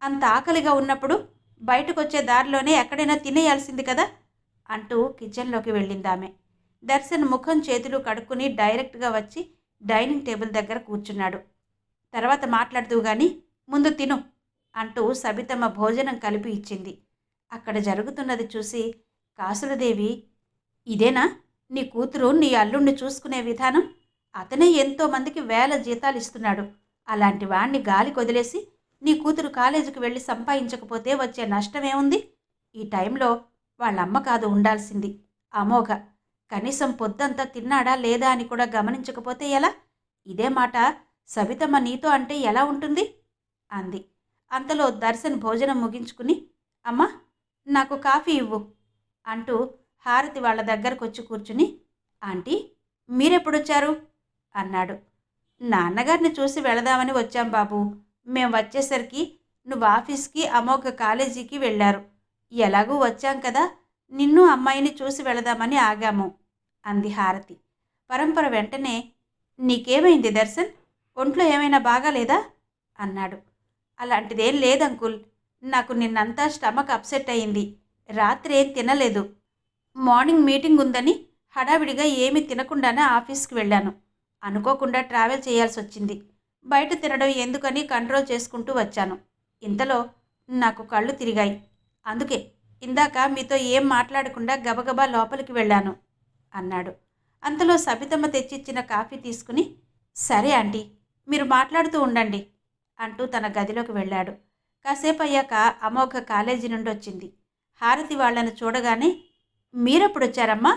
Speaker 1: అంత ఆకలిగా ఉన్నప్పుడు బయటకొచ్చే దారిలోనే ఎక్కడైనా తినేయాల్సింది కదా అంటూ కిచెన్లోకి వెళ్ళిందామె. దర్శన్ ముఖం, చేతులు కడుక్కుని డైరెక్ట్గా వచ్చి డైనింగ్ టేబుల్ దగ్గర కూర్చున్నాడు. తర్వాత మాట్లాడుతూ గాని ముందు తిను అంటూ సబితమ్మ భోజనం కలిపి ఇచ్చింది. అక్కడ జరుగుతున్నది చూసి కాసులదేవి, ఇదేనా నీ కూతురు నీ అల్లుణ్ణి చూసుకునే విధానం? అతనే ఎంతోమందికి వేల జీతాలు ఇస్తున్నాడు. అలాంటి వాణ్ణి గాలి కొదిలేసి నీ కూతురు కాలేజీకి వెళ్ళి సంపాదించకపోతే వచ్చే నష్టమేముంది? ఈ టైంలో వాళ్ళమ్మ కాదు ఉండాల్సింది, అమోఘ. కనీసం పొద్దంతా తిన్నాడా లేదా అని కూడా గమనించకపోతే ఎలా? ఇదే మాట సబితమ్మ నీతో అంటే ఎలా ఉంటుంది అంది. అంతలో దర్శన్ భోజనం ముగించుకుని, అమ్మా, నాకు కాఫీ ఇవ్వు అంటూ హారతి వాళ్ళ దగ్గరకొచ్చి కూర్చుని, ఆంటీ, మీరెప్పుడొచ్చారు అన్నాడు. నాన్నగారిని చూసి వెళదామని వచ్చాం బాబు. మేం వచ్చేసరికి నువ్వు ఆఫీస్కి, అమోఘ కాలేజీకి వెళ్ళారు. ఎలాగూ వచ్చాం కదా, నిన్ను అమ్మాయిని చూసి వెళదామని ఆగాము అంది హారతి. పరంపర వెంటనే, నీకేమైంది దర్శన్? ఒంట్లో ఏమైనా బాగాలేదా అన్నాడు. అలాంటిదేం లేదంకుల్. నాకు నిన్నంతా స్టమక్ అప్సెట్ అయింది. రాత్రి ఏం తినలేదు. మార్నింగ్ మీటింగ్ ఉందని హడావిడిగా ఏమీ తినకుండానే ఆఫీస్కి వెళ్ళాను. అనుకోకుండా ట్రావెల్ చేయాల్సి వచ్చింది. బయట తినడం ఎందుకని కంట్రోల్ చేసుకుంటూ వచ్చాను. ఇంతలో నాకు కళ్ళు తిరిగాయి. అందుకే ఇందాక మీతో ఏం మాట్లాడకుండా గబగబా లోపలికి వెళ్ళాను అన్నాడు. అంతలో సబితమ్మ తెచ్చిచ్చిన కాఫీ తీసుకుని, సరే ఆంటీ, మీరు మాట్లాడుతూ ఉండండి అంటూ తన గదిలోకి వెళ్ళాడు. కాసేపు అయ్యాక అమోఘ కాలేజీ నుండి వచ్చింది. హారతి వాళ్లను చూడగానే, మీరెప్పుడొచ్చారమ్మా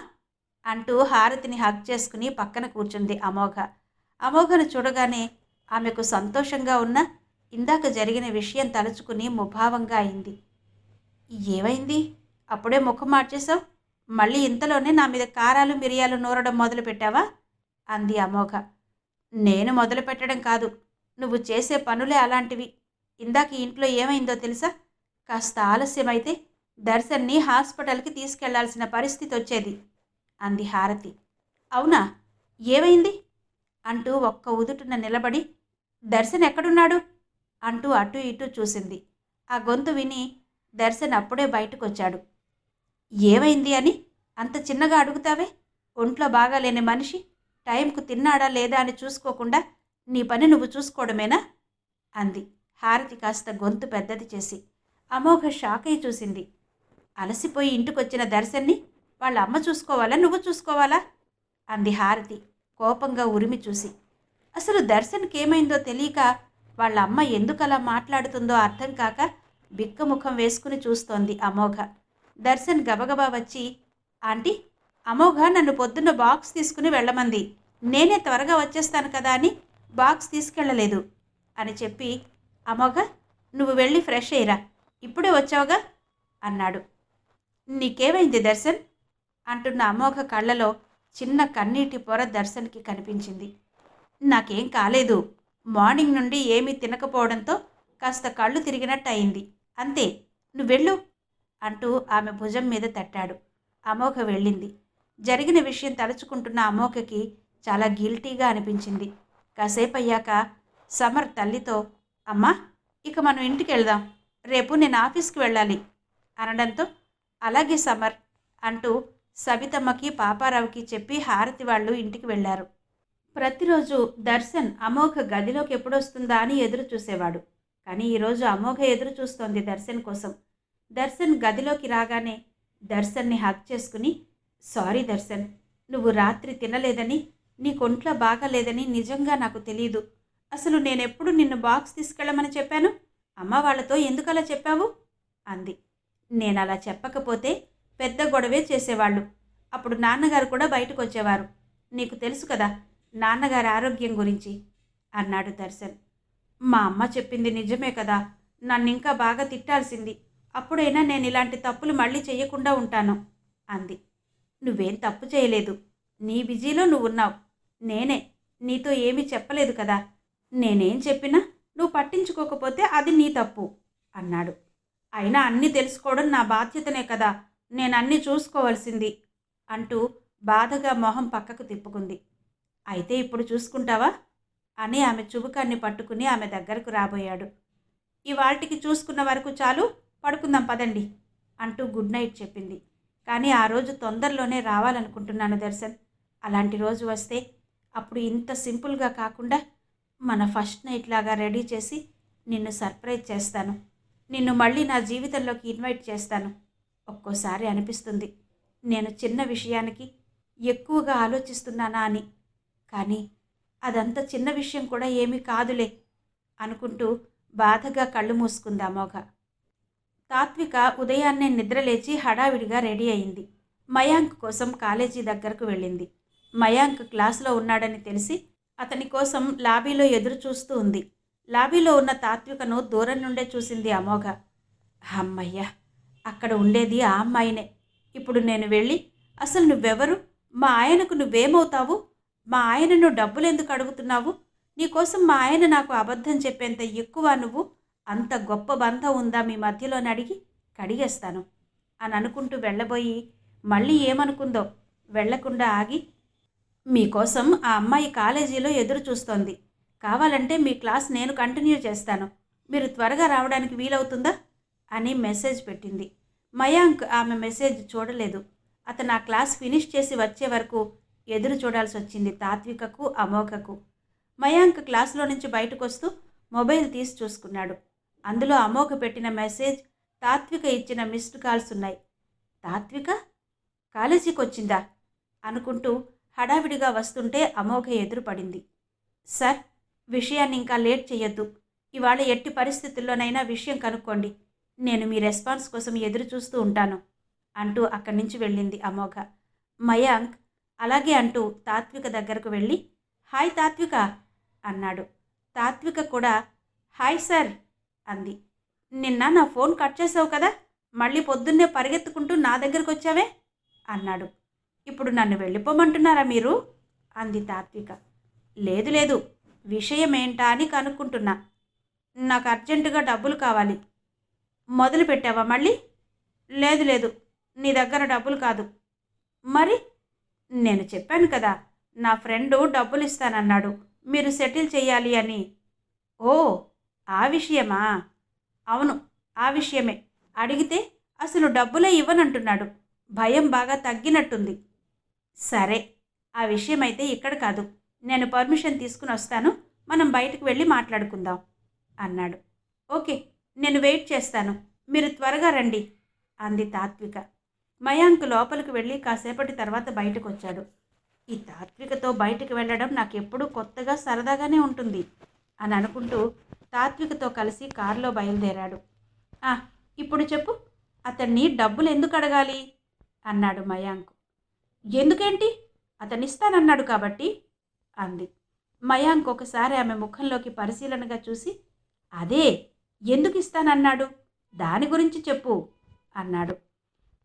Speaker 1: అంటూ హారతిని హగ్ చేసుకుని పక్కన కూర్చుంది అమోఘ. అమోఘను చూడగానే ఆమెకు సంతోషంగా ఉన్న ఇందాక జరిగిన విషయం తలుచుకుని ముభావంగా అయింది. ఏమైంది? అప్పుడే ముఖం మార్చేశావు? మళ్ళీ ఇంతలోనే నా మీద కారాలు, మిరియాలు నూరడం మొదలుపెట్టావా అంది అమోఘ. నేను మొదలు పెట్టడం కాదు, నువ్వు చేసే పనులే అలాంటివి. ఇందాక ఇంట్లో ఏమైందో తెలుసా? కాస్త ఆలస్యమైతే దర్శన్ని హాస్పిటల్కి తీసుకెళ్లాల్సిన పరిస్థితి వచ్చేది అంది హారతి. అవునా, ఏమైంది అంటూ ఒక్క ఉదుటున నిలబడి, దర్శన్ ఎక్కడున్నాడు అంటూ అటు ఇటు చూసింది. ఆ గొంతు విని దర్శన్ అప్పుడే బయటకొచ్చాడు. ఏమైంది అని అంత చిన్నగా అడుగుతావే? ఒంట్లో బాగాలేని మనిషి టైంకు తిన్నాడా లేదా అని చూసుకోకుండా నీ పని నువ్వు చూసుకోవడమేనా అంది హారతి కాస్త గొంతు పెద్దది చేసి. అమోఘ షాక్ అయి చూసింది. అలసిపోయి ఇంటికొచ్చిన దర్శన్ని వాళ్ళ అమ్మ చూసుకోవాలా, నువ్వు చూసుకోవాలా అంది హారతి కోపంగా ఉరిమి చూసి. అసలు దర్శన్కి ఏమైందో తెలియక వాళ్ళ అమ్మ ఎందుకలా మాట్లాడుతుందో అర్థం కాక బిక్కముఖం వేసుకుని చూస్తోంది అమోఘ. దర్శన్ గబగబా వచ్చి, ఆంటీ, అమోఘ నన్ను పొద్దున్న బాక్స్ తీసుకుని వెళ్ళమంది. నేనే త్వరగా వచ్చేస్తాను కదా అని బాక్స్ తీసుకెళ్ళలేదు అని చెప్పి, అమోఘ నువ్వు వెళ్ళి ఫ్రెష్ అయ్యిరా, ఇప్పుడే వచ్చావుగా అన్నాడు. నీకేమైంది దర్శన్ అంటున్న అమోఘ కళ్ళలో చిన్న కన్నీటి పొర దర్శన్కి కనిపించింది. నాకేం కాలేదు, మార్నింగ్ నుండి ఏమీ తినకపోవడంతో కాస్త కళ్ళు తిరిగినట్టు అయింది, అంతే, నువ్వెళ్ళు అంటూ ఆమె భుజం మీద తట్టాడు. అమోఘ వెళ్ళింది. జరిగిన విషయం తలుచుకుంటున్న అమోఘకి చాలా గిల్టీగా అనిపించింది. కాసేపు అయ్యాక సమర్ తల్లితో, అమ్మా ఇక మనం ఇంటికి వెళ్దాం, రేపు నేను ఆఫీస్కి వెళ్ళాలి అనడంతో, అలాగే సమర్ అంటూ సబితమ్మకి పాపారావుకి చెప్పి హారతి వాళ్ళు ఇంటికి వెళ్ళారు. ప్రతిరోజు దర్శన్ అమోఘ గదిలోకి ఎప్పుడొస్తుందా అని ఎదురు చూసేవాడు. కానీ ఈరోజు అమోఘ ఎదురు చూస్తోంది దర్శన్ కోసం. దర్శన్ గదిలోకి రాగానే దర్శన్ని హగ్ చేసుకుని, సారీ దర్శన్, నువ్వు రాత్రి తినలేదని, నీ కొంట్లో బాగాలేదని నిజంగా నాకు తెలీదు. అసలు నేనెప్పుడు నిన్ను బాక్స్ తీసుకెళ్ళమని చెప్పాను? అమ్మ వాళ్ళతో ఎందుకలా చెప్పావు అంది. నేనలా చెప్పకపోతే పెద్ద గొడవే చేసేవాళ్ళు. అప్పుడు నాన్నగారు కూడా బయటకు వచ్చేవారు. నీకు తెలుసు కదా నాన్నగారి ఆరోగ్యం గురించి అన్నాడు దర్శన్. మా అమ్మ చెప్పింది నిజమే కదా, నన్నింకా బాగా తిట్టాల్సింది, అప్పుడైనా నేను ఇలాంటి తప్పులు మళ్ళీ చెయ్యకుండా ఉంటాను అంది. నువ్వేం తప్పు చేయలేదు, నీ బిజీలో నువ్వున్నావు, నేనే నీతో ఏమీ చెప్పలేదు కదా, నేనేం చెప్పినా నువ్వు పట్టించుకోకపోతే అది నీ తప్పు అన్నాడు. అయినా అన్నీ తెలుసుకోవడం నా బాధ్యతనే కదా, నేను అన్నీ చూసుకోవాల్సింది అంటూ బాధగా మొహం పక్కకు తిప్పుకుంది. అయితే ఇప్పుడు చూసుకుంటావా అని ఆమె చుబుకాన్ని పట్టుకుని ఆమె దగ్గరకు రాబోయాడు. ఇవాల్టికి చూసుకున్న వరకు చాలు, పడుకుందాం పదండి అంటూ గుడ్ నైట్ చెప్పింది. కానీ ఆ రోజు తొందరలోనే రావాలనుకుంటున్నాను దర్శన్. అలాంటి రోజు వస్తే అప్పుడు ఇంత సింపుల్గా కాకుండా మన ఫస్ట్ నైట్ లాగా రెడీ చేసి నిన్ను సర్ప్రైజ్ చేస్తాను, నిన్ను మళ్ళీ నా జీవితంలోకి ఇన్వైట్ చేస్తాను. ఒక్కోసారి అనిపిస్తుంది నేను చిన్న విషయానికి ఎక్కువగా ఆలోచిస్తున్నానా అని, కానీ అదంత చిన్న విషయం కూడా ఏమీ కాదులే అనుకుంటూ బాధగా కళ్ళు మూసుకుంది అమోఘ. తాత్విక ఉదయాన్నే నిద్రలేచి హడావిడిగా రెడీ అయింది. మయాంక్ కోసం కాలేజీ దగ్గరకు వెళ్ళింది. మయాంక్ క్లాసులో ఉన్నాడని తెలిసి అతని కోసం లాబీలో ఎదురు చూస్తూ ఉంది. లాబీలో ఉన్న తాత్వికను దూరం నుండే చూసింది అమోఘ. అమ్మయ్య, అక్కడ ఉండేది ఆ అమ్మాయినే. ఇప్పుడు నేను వెళ్ళి, అసలు నువ్వెవరు, మా ఆయనకు నువ్వేమవుతావు, మా ఆయనను డబ్బులెందుకు అడుగుతున్నావు, నీకోసం మా ఆయన నాకు అబద్ధం చెప్పేంత ఎక్కువ నువ్వు, అంత గొప్ప బంధం ఉందా మీ మధ్యలోని అడిగి కడిగేస్తాను అని అనుకుంటూ వెళ్ళబోయి మళ్ళీ ఏమనుకుందో వెళ్లకుండా ఆగి, మీకోసం ఆ అమ్మాయి కాలేజీలో ఎదురు చూస్తోంది, కావాలంటే మీ క్లాస్ నేను కంటిన్యూ చేస్తాను, మీరు త్వరగా రావడానికి వీలవుతుందా అని మెసేజ్ పెట్టింది. మయాంక్ ఆమె మెసేజ్ చూడలేదు. అతను ఆ క్లాస్ ఫినిష్ చేసి వచ్చే వరకు ఎదురు చూడాల్సి వచ్చింది తాత్వికకు అమోఘకు. మయాంక్ క్లాసులో నుంచి బయటకు వస్తూ మొబైల్ తీసి చూసుకున్నాడు. అందులో అమోఘ పెట్టిన మెసేజ్, తాత్విక ఇచ్చిన మిస్డ్ కాల్స్ ఉన్నాయి. తాత్విక కాలేజీకి వచ్చిందా అనుకుంటూ హడావిడిగా వస్తుంటే అమోఘ ఎదురుపడింది. సార్, విషయాన్ని ఇంకా లేట్ చేయొద్దు, ఇవాళ ఎట్టి పరిస్థితుల్లోనైనా విషయం కనుక్కోండి, నేను మీ రెస్పాన్స్ కోసం ఎదురు చూస్తూ ఉంటాను అంటూ అక్కడి నుంచి వెళ్ళింది అమోఘ. మయాంక్ అలాగే అంటూ తాత్విక దగ్గరకు వెళ్ళి, హాయ్ తాత్విక అన్నాడు. తాత్విక కూడా హాయ్ సార్ అంది. నిన్న నా ఫోన్ కట్ చేసావు కదా, మళ్ళీ పొద్దున్నే పరిగెత్తుకుంటూ నా దగ్గరకు వచ్చావే అన్నాడు. ఇప్పుడు నన్ను వెళ్ళిపోమంటున్నారా మీరు అంది తాత్విక. లేదు లేదు, విషయం ఏంటా అని కనుక్కుంటున్నా, నాకు అర్జెంటుగా డబ్బులు కావాలి. మొదలు పెట్టావా మళ్ళీ? లేదు లేదు, నీ దగ్గర డబ్బులు కాదు. మరి? నేను చెప్పాను కదా, నా ఫ్రెండు డబ్బులు ఇస్తానన్నాడు, మీరు సెటిల్ చేయాలి అని. ఓ, ఆ విషయమా? అవును, ఆ విషయమే. అడిగితే అసలు డబ్బులే ఇవ్వనంటున్నాడు, భయం బాగా తగ్గినట్టుంది. సరే, ఆ విషయమైతే ఇక్కడ కాదు, నేను పర్మిషన్ తీసుకుని వస్తాను, మనం బయటకు వెళ్ళి మాట్లాడుకుందాం అన్నాడు. ఓకే, నేను వెయిట్ చేస్తాను, మీరు త్వరగా రండి అంది తాత్విక. మయాంక్ లోపలికి వెళ్ళి కాసేపటి తర్వాత బయటకు వచ్చాడు. ఈ తాత్వికతో బయటకు వెళ్ళడం నాకెప్పుడూ కొత్తగా సరదాగానే ఉంటుంది అని అనుకుంటూ తాత్వికతో కలిసి కారులో బయలుదేరాడు. ఇప్పుడు చెప్పు, అతన్ని డబ్బులు ఎందుకు అడగాలి అన్నాడు మయాంక్. ఎందుకేంటి, అతనిస్తానన్నాడు కాబట్టి అంది. మయాంక్ ఒకసారి ఆమె ముఖంలోకి పరిశీలనగా చూసి, అదే ఎందుకు ఇస్తానన్నాడు, దాని గురించి చెప్పు అన్నాడు.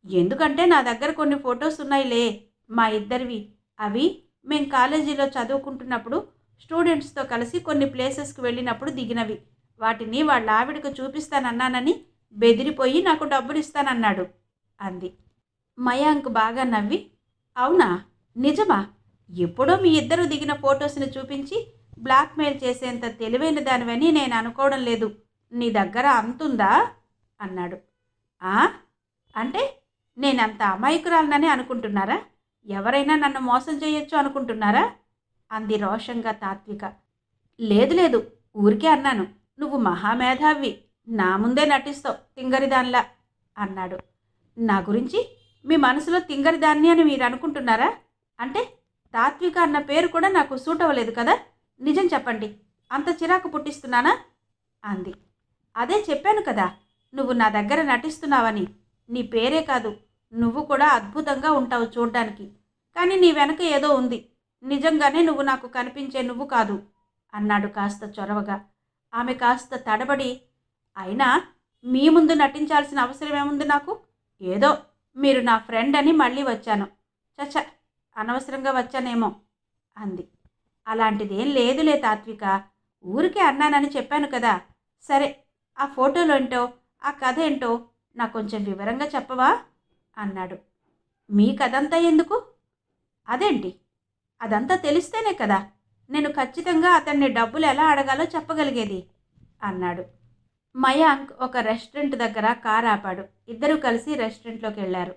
Speaker 1: ఎందుకంటే నా దగ్గర కొన్ని ఫొటోస్ ఉన్నాయిలే, మా ఇద్దరివి. అవి మేం కాలేజీలో చదువుకుంటున్నప్పుడు స్టూడెంట్స్తో కలిసి కొన్ని ప్లేసెస్కి వెళ్ళినప్పుడు దిగినవి. వాటిని వాళ్ళ ఆవిడకు చూపిస్తానన్నానని బెదిరిపోయి నాకు డబ్బులు ఇస్తానన్నాడు అంది. మయాంక్ బాగా నవ్వి, అవునా, నిజమా? ఎప్పుడో మీ ఇద్దరు దిగిన ఫొటోస్ని చూపించి బ్లాక్మెయిల్ చేసేంత తెలివైన దానివని నేను అనుకోవడం లేదు. నీ దగ్గర అంతుందా అన్నాడు. ఆ అంటే నేనంత అమాయకురాలనని అనుకుంటున్నారా? ఎవరైనా నన్ను మోసం చేయొచ్చు అనుకుంటున్నారా అంది రోషంగా తాత్విక. లేదు లేదు, ఊరికే అన్నాను. నువ్వు మహామేధావి, నా ముందే నటిస్తావు తింగరిదాన్లా అన్నాడు. నా గురించి మీ మనసులో తింగరిదాన్ని అని మీరు అనుకుంటున్నారా? అంటే తాత్విక అన్న పేరు కూడా నాకు సూట్ అవ్వలేదు కదా? నిజం చెప్పండి, అంత చిరాకు పుట్టిస్తున్నానా అంది. అదే చెప్పాను కదా, నువ్వు నా దగ్గర నటిస్తున్నావని. నీ పేరే కాదు, నువ్వు కూడా అద్భుతంగా ఉంటావు చూడ్డానికి. కానీ నీ వెనక ఏదో ఉంది. నిజంగానే నువ్వు నాకు కనిపించే నువ్వు కాదు అన్నాడు కాస్త చొరవగా. ఆమె కాస్త తడబడి, అయినా మీ ముందు నటించాల్సిన అవసరం ఏముంది నాకు? ఏదో మీరు నా ఫ్రెండ్ అని మళ్ళీ వచ్చాను. చచ్చ, అనవసరంగా వచ్చానేమో అంది. అలాంటిదేం లేదులే తాత్విక, ఊరికే అన్నానని చెప్పాను కదా. సరే, ఆ ఫోటోలు ఏంటో, ఆ కథ ఏంటో నాకు కొంచెం వివరంగా చెప్పవా అన్నాడు. మీ కథంతా ఎందుకు? అదేంటి, అదంతా తెలిస్తేనే కదా నేను ఖచ్చితంగా అతన్ని డబ్బులు ఎలా అడగాలో చెప్పగలిగేది అన్నాడు. మయాంక్ ఒక రెస్టారెంట్ దగ్గర కారు ఆపాడు. ఇద్దరూ కలిసి రెస్టారెంట్లోకి వెళ్ళారు.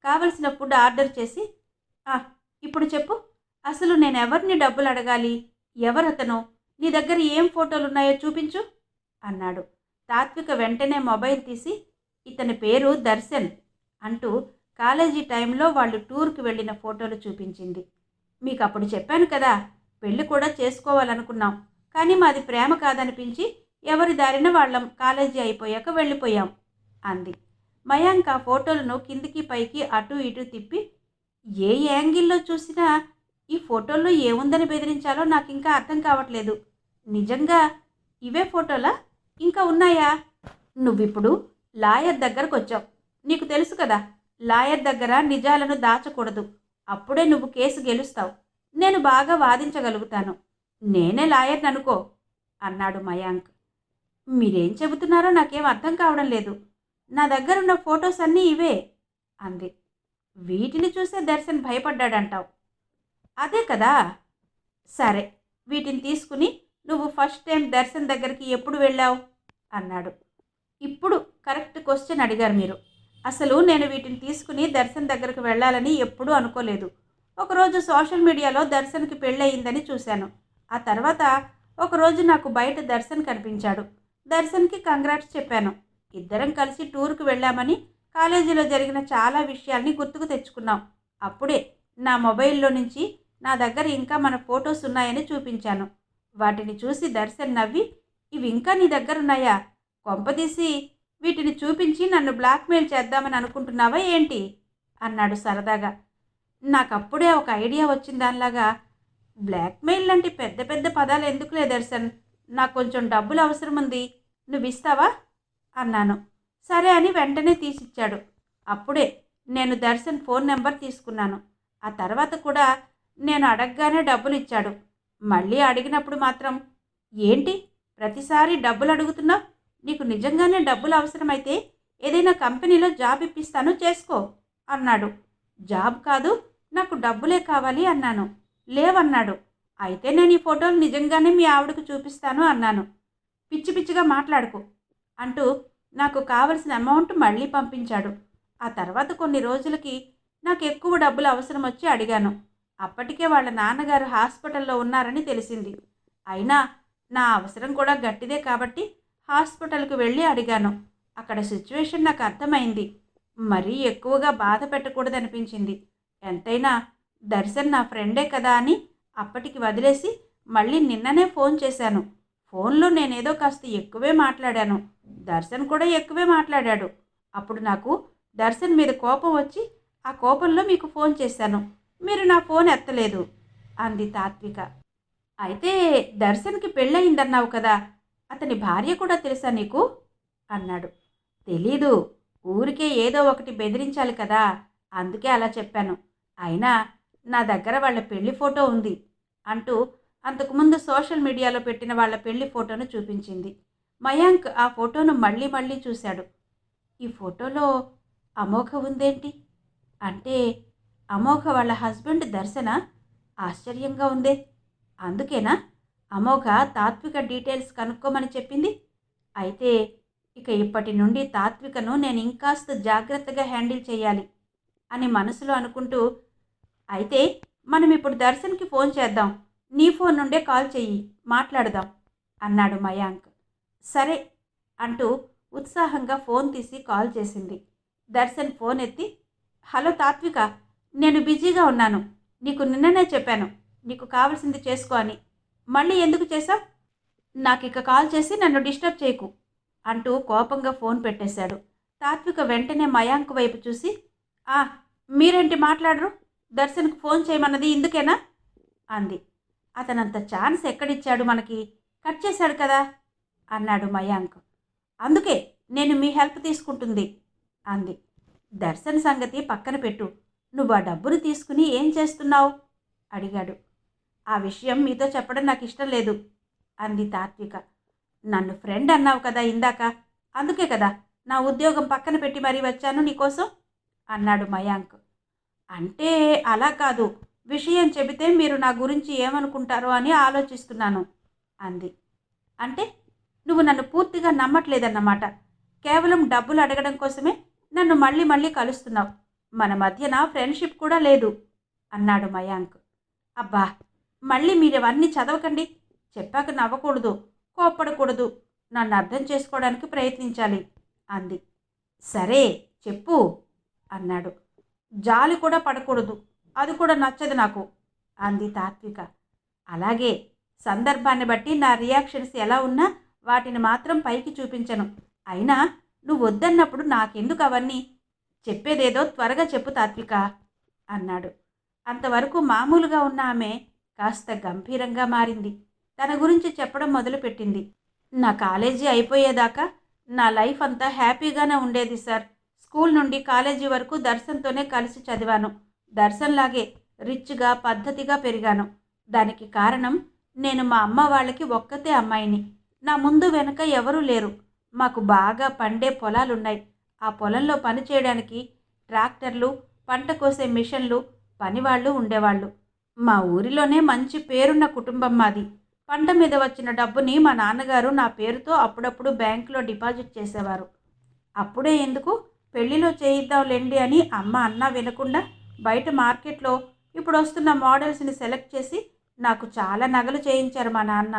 Speaker 1: కావలసిన ఫుడ్ ఆర్డర్ చేసి, ఇప్పుడు చెప్పు, అసలు నేను ఎవరిని డబ్బులు అడగాలి? ఎవరతను? నీ దగ్గర ఏం ఫోటోలు ఉన్నాయో చూపించు అన్నాడు. తాత్విక వెంటనే మొబైల్ తీసి, ఇతని పేరు దర్శన్ అంటూ కాలేజీ టైంలో వాళ్ళు టూర్కి వెళ్ళిన ఫోటోలు చూపించింది. మీకు అప్పుడు చెప్పాను కదా, పెళ్ళి కూడా చేసుకోవాలనుకున్నాం, కానీ మాది ప్రేమ కాదనిపించి ఎవరి దారిన వాళ్ళం కాలేజీ అయిపోయాక వెళ్ళిపోయాం అంది. మయాంక్ ఆ ఫోటోలను కిందికి పైకి అటు ఇటు తిప్పి, ఏ యాంగిల్లో చూసినా ఈ ఫోటోల్లో ఏముందని బెదిరించాలో నాకు ఇంకా అర్థం కావట్లేదు. నిజంగా ఇవే ఫోటోలా, ఇంకా ఉన్నాయా? నువ్విప్పుడు లాయర్ దగ్గరకు వచ్చావు. నీకు తెలుసు కదా, లాయర్ దగ్గర నిజాలను దాచకూడదు. అప్పుడే నువ్వు కేసు గెలుస్తావు. నేను బాగా వాదించగలుగుతాను. నేనే లాయర్ని అనుకో అన్నాడు మయాంక్. మీరేం చెబుతున్నారో నాకేం అర్థం కావడం లేదు. నా దగ్గరున్న ఫొటోస్ అన్నీ ఇవే అంది. వీటిని చూసే దర్శన్ భయపడ్డాడంటావు. అదే కదా. సరే, వీటిని తీసుకుని నువ్వు ఫస్ట్ టైం దర్శన్ దగ్గరికి ఎప్పుడు వెళ్ళావు అన్నాడు. ఇప్పుడు కరెక్ట్ క్వశ్చన్ అడిగారు మీరు. అసలు నేను వీటిని తీసుకుని దర్శన్ దగ్గరకు వెళ్ళాలని ఎప్పుడూ అనుకోలేదు. ఒకరోజు సోషల్ మీడియాలో దర్శన్కి పెళ్ళయిందని చూశాను. ఆ తర్వాత ఒకరోజు నాకు బయట దర్శన్ కనిపించాడు. దర్శన్కి కంగ్రాట్స్ చెప్పాను. ఇద్దరం కలిసి టూర్కి వెళ్ళామని కాలేజీలో జరిగిన చాలా విషయాల్ని గుర్తుకు తెచ్చుకున్నాం. అప్పుడే నా మొబైల్లో నుంచి నా దగ్గర ఇంకా మన ఫొటోస్ ఉన్నాయని చూపించాను. వాటిని చూసి దర్శన్ నవ్వి, ఇవి ఇంకా నీ దగ్గరున్నాయా? కొంపదీసి వీటిని చూపించి నన్ను బ్లాక్మెయిల్ చేద్దామని అనుకుంటున్నావా ఏంటి అన్నాడు సరదాగా. నాకప్పుడే ఒక ఐడియా వచ్చిన దానిలాగా, బ్లాక్మెయిల్ లాంటి పెద్ద పెద్ద పదాలు ఎందుకులే దర్శన్, నాకు కొంచెం డబ్బులు అవసరం ఉంది, నువ్వు ఇస్తావా అన్నాను. సరే అని వెంటనే తీసిచ్చాడు. అప్పుడే నేను దర్శన్ ఫోన్ నెంబర్ తీసుకున్నాను. ఆ తర్వాత కూడా నేను అడగగానే డబ్బులు ఇచ్చాడు. మళ్ళీ అడిగినప్పుడు మాత్రం, ఏంటి ప్రతిసారి డబ్బులు అడుగుతున్నావు? నీకు నిజంగానే డబ్బులు అవసరమైతే ఏదైనా కంపెనీలో జాబ్ ఇప్పిస్తాను, చేసుకో అన్నాడు. జాబ్ కాదు, నాకు డబ్బులే కావాలి అన్నాను. లేవన్నాడు. అయితే నేను ఈ ఫోటోలు నిజంగానే మీ ఆవిడకు చూపిస్తాను అన్నాను. పిచ్చి పిచ్చిగా మాట్లాడుకో అంటూ నాకు కావలసిన అమౌంట్ మళ్ళీ పంపించాడు. ఆ తర్వాత కొన్ని రోజులకి నాకు ఎక్కువ డబ్బులు అవసరం వచ్చి అడిగాను. అప్పటికే వాళ్ళ నాన్నగారు హాస్పిటల్లో ఉన్నారని తెలిసింది. అయినా నా అవసరం కూడా గట్టిదే కాబట్టి హాస్పిటల్కి వెళ్ళి అడిగాను. అక్కడ సిచ్యువేషన్ నాకు అర్థమైంది. మరీ ఎక్కువగా బాధ పెట్టకూడదనిపించింది. ఎంతైనా దర్శన్ నా ఫ్రెండే కదా అని అప్పటికి వదిలేసి మళ్ళీ నిన్ననే ఫోన్ చేశాను. ఫోన్లో నేనేదో కాస్త ఎక్కువే మాట్లాడాను. దర్శన్ కూడా ఎక్కువే మాట్లాడాడు. అప్పుడు నాకు దర్శన్ మీద కోపం వచ్చి ఆ కోపంలో మీకు ఫోన్ చేశాను. మీరు నా ఫోన్ ఎత్తలేదు అంది తాత్విక. అయితే దర్శన్కి పెళ్ళయిందన్నావు కదా, అతని భార్య కూడా తెలుసా నీకు అన్నాడు. తెలీదు, ఊరికే ఏదో ఒకటి బెదిరించాలి కదా, అందుకే అలా చెప్పాను. అయినా నా దగ్గర వాళ్ళ పెళ్లి ఫోటో ఉంది అంటూ అంతకుముందు సోషల్ మీడియాలో పెట్టిన వాళ్ళ పెళ్లి ఫోటోను చూపించింది. మయాంక్ ఆ ఫోటోను మళ్ళీ మళ్ళీ చూశాడు. ఈ ఫోటోలో అమోఘ ఉందేంటి? అంటే అమోఘ వాళ్ళ హస్బెండ్ దర్శన? ఆశ్చర్యంగా ఉందే. అందుకేనా అమోఘ తాత్విక డీటెయిల్స్ కనుక్కోమని చెప్పింది? అయితే ఇక ఇప్పటి నుండి తాత్వికను నేను ఇంకాస్త జాగ్రత్తగా హ్యాండిల్ చేయాలి అని మనసులో అనుకుంటూ, అయితే మనం ఇప్పుడు దర్శన్కి ఫోన్ చేద్దాం, నీ ఫోన్ నుండే కాల్ చెయ్యి, మాట్లాడదాం అన్నాడు మయాంక్. సరే అంటూ ఉత్సాహంగా ఫోన్ తీసి కాల్ చేసింది. దర్శన్ ఫోన్ ఎత్తి, హలో తాత్విక, నేను బిజీగా ఉన్నాను, నీకు నిన్ననే చెప్పాను నీకు కావలసింది చేసుకో అని, మళ్ళీ ఎందుకు చేశావు? నాకిక కాల్ చేసి నన్ను డిస్టర్బ్ చేయకు అంటూ కోపంగా ఫోన్ పెట్టేశాడు. తాత్విక వెంటనే మయాంక్ వైపు చూసి, ఆ మీరేంటి మాట్లాడరు, దర్శన్కు ఫోన్ చేయమన్నది ఇందుకేనా అంది. అతనంత ఛాన్స్ ఎక్కడిచ్చాడు మనకి, కట్ చేశాడు కదా అన్నాడు మయాంక్. అందుకే నేను మీ హెల్ప్ తీసుకుంటుంది అంది. దర్శన్ సంగతి పక్కన పెట్టు, నువ్వు ఆ డబ్బును తీసుకుని ఏం చేస్తున్నావు అడిగాడు. ఆ విషయం మీతో చెప్పడం నాకు ఇష్టం లేదు అంది తాత్విక. నన్ను ఫ్రెండ్ అన్నావు కదా ఇందాక, అందుకే కదా నా ఉద్యోగం పక్కన పెట్టి మరీ వచ్చాను నీకోసం అన్నాడు మయాంక్. అంటే అలా కాదు, విషయం చెబితే మీరు నా గురించి ఏమనుకుంటారో అని ఆలోచిస్తున్నాను అంది. అంటే నువ్వు నన్ను పూర్తిగా నమ్మట్లేదన్నమాట, కేవలం డబ్బులు అడగడం కోసమే నన్ను మళ్ళీ మళ్ళీ కలుస్తున్నావు, మన మధ్యన ఫ్రెండ్షిప్ కూడా లేదు అన్నాడు మయాంక్. అబ్బా, మళ్ళీ మీరేవన్నీ చదవకండి, చెప్పాక నవ్వకూడదు, కోప్పడకూడదు, నన్ను అర్థం చేసుకోవడానికి ప్రయత్నించాలి అంది. సరే చెప్పు అన్నాడు. జాలి కూడా పడకూడదు, అది కూడా నచ్చదు నాకు అంది తాత్విక. అలాగే, సందర్భాన్ని బట్టి నా రియాక్షన్స్ ఎలా ఉన్నా వాటిని మాత్రం పైకి చూపించను, అయినా నువ్వు వద్దన్నప్పుడు నాకెందుకు అవన్నీ, చెప్పేదేదో త్వరగా చెప్పు తాత్విక అన్నాడు. అంతవరకు మామూలుగా ఉన్న ఆమె కాస్త గంభీరంగా మారింది. తన గురించి చెప్పడం మొదలుపెట్టింది. నా కాలేజీ అయిపోయేదాకా నా లైఫ్ అంతా హ్యాపీగానే ఉండేది సార్. స్కూల్ నుండి కాలేజీ వరకు దర్శన్తోనే కలిసి చదివాను. దర్శన్లాగే రిచ్గా పద్ధతిగా పెరిగాను. దానికి కారణం, నేను మా అమ్మ వాళ్ళకి ఒక్కతే అమ్మాయిని. నా ముందు వెనక ఎవరూ లేరు. మాకు బాగా పండే పొలాలున్నాయి. ఆ పొలంలో పని చేయడానికి ట్రాక్టర్లు, పంట కోసే మిషన్లు, పనివాళ్ళు ఉండేవాళ్ళు. మా ఊరిలోనే మంచి పేరున్న కుటుంబం మాది. పంట మీద వచ్చిన డబ్బుని మా నాన్నగారు నా పేరుతో అప్పుడప్పుడు బ్యాంకులో డిపాజిట్ చేసేవారు. అప్పుడే ఎందుకు, పెళ్లిలో చేయిద్దాంలేండి అని అమ్మ అన్నా వినకుండా బయట మార్కెట్లో ఇప్పుడు వస్తున్న మోడల్స్ని సెలెక్ట్ చేసి నాకు చాలా నగలు చేయించారు మా నాన్న.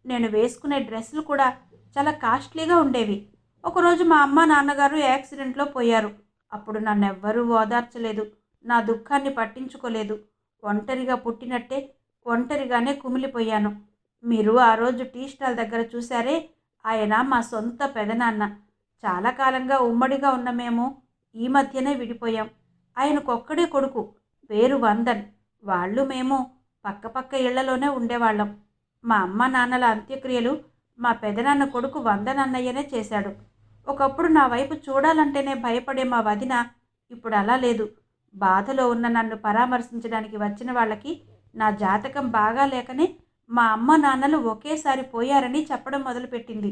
Speaker 1: నేను వేసుకునే డ్రెస్సులు కూడా చాలా కాస్ట్లీగా ఉండేవి. ఒకరోజు మా అమ్మ నాన్నగారు యాక్సిడెంట్లో పోయారు. అప్పుడు నన్నెవ్వరూ ఓదార్చలేదు, నా దుఃఖాన్ని పట్టించుకోలేదు. ఒంటరిగా పుట్టినట్టే ఒంటరిగానే కుమిలిపోయాను. మీరు ఆ రోజు టీ స్టాల్ దగ్గర చూశారే, ఆయన మా సొంత పెదనాన్న. చాలా కాలంగా ఉమ్మడిగా ఉన్న మేము ఈ మధ్యనే విడిపోయాం. ఆయనకొక్కడే కొడుకు, పేరు వందన్. వాళ్ళు మేము పక్కపక్క ఇళ్లలోనే ఉండేవాళ్ళం. మా అమ్మ నాన్నల అంత్యక్రియలు మా పెదనాన్న కొడుకు వందన్ అన్నయ్యనే చేశాడు. ఒకప్పుడు నా వైపు చూడాలంటేనే భయపడే మా వదిన ఇప్పుడు అలా లేదు. బాధలో ఉన్న నన్ను పరామర్శించడానికి వచ్చిన వాళ్ళకి నా జాతకం బాగా లేకనే మా అమ్మ నాన్నలు ఒకేసారి పోయారని చెప్పడం మొదలుపెట్టింది.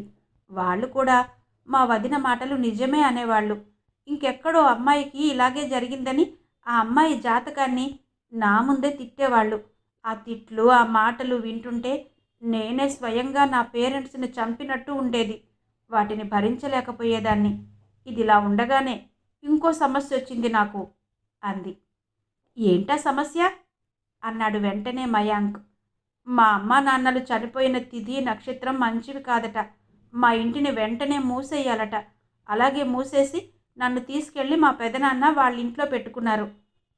Speaker 1: వాళ్ళు కూడా మా వదిన మాటలు నిజమే అనేవాళ్ళు. ఇంకెక్కడో అమ్మాయికి ఇలాగే జరిగిందని ఆ అమ్మాయి జాతకాన్ని నా ముందే తిట్టేవాళ్ళు. ఆ తిట్లు, ఆ మాటలు వింటుంటే నేనే స్వయంగా నా పేరెంట్స్ని చంపినట్టు ఉండేది. వాటిని భరించలేకపోయేదాన్ని. ఇదిలా ఉండగానే ఇంకో సమస్య వచ్చింది నాకు అంది. ఏంటా సమస్య అన్నాడు వెంటనే మయాంక్. మా అమ్మా నాన్నలు చనిపోయిన తిథి నక్షత్రం మంచివి కాదట. మా ఇంటిని వెంటనే మూసేయాలట. అలాగే మూసేసి నన్ను తీసుకెళ్ళి మా పెదనాన్న వాళ్ళ ఇంట్లో పెట్టుకున్నారు.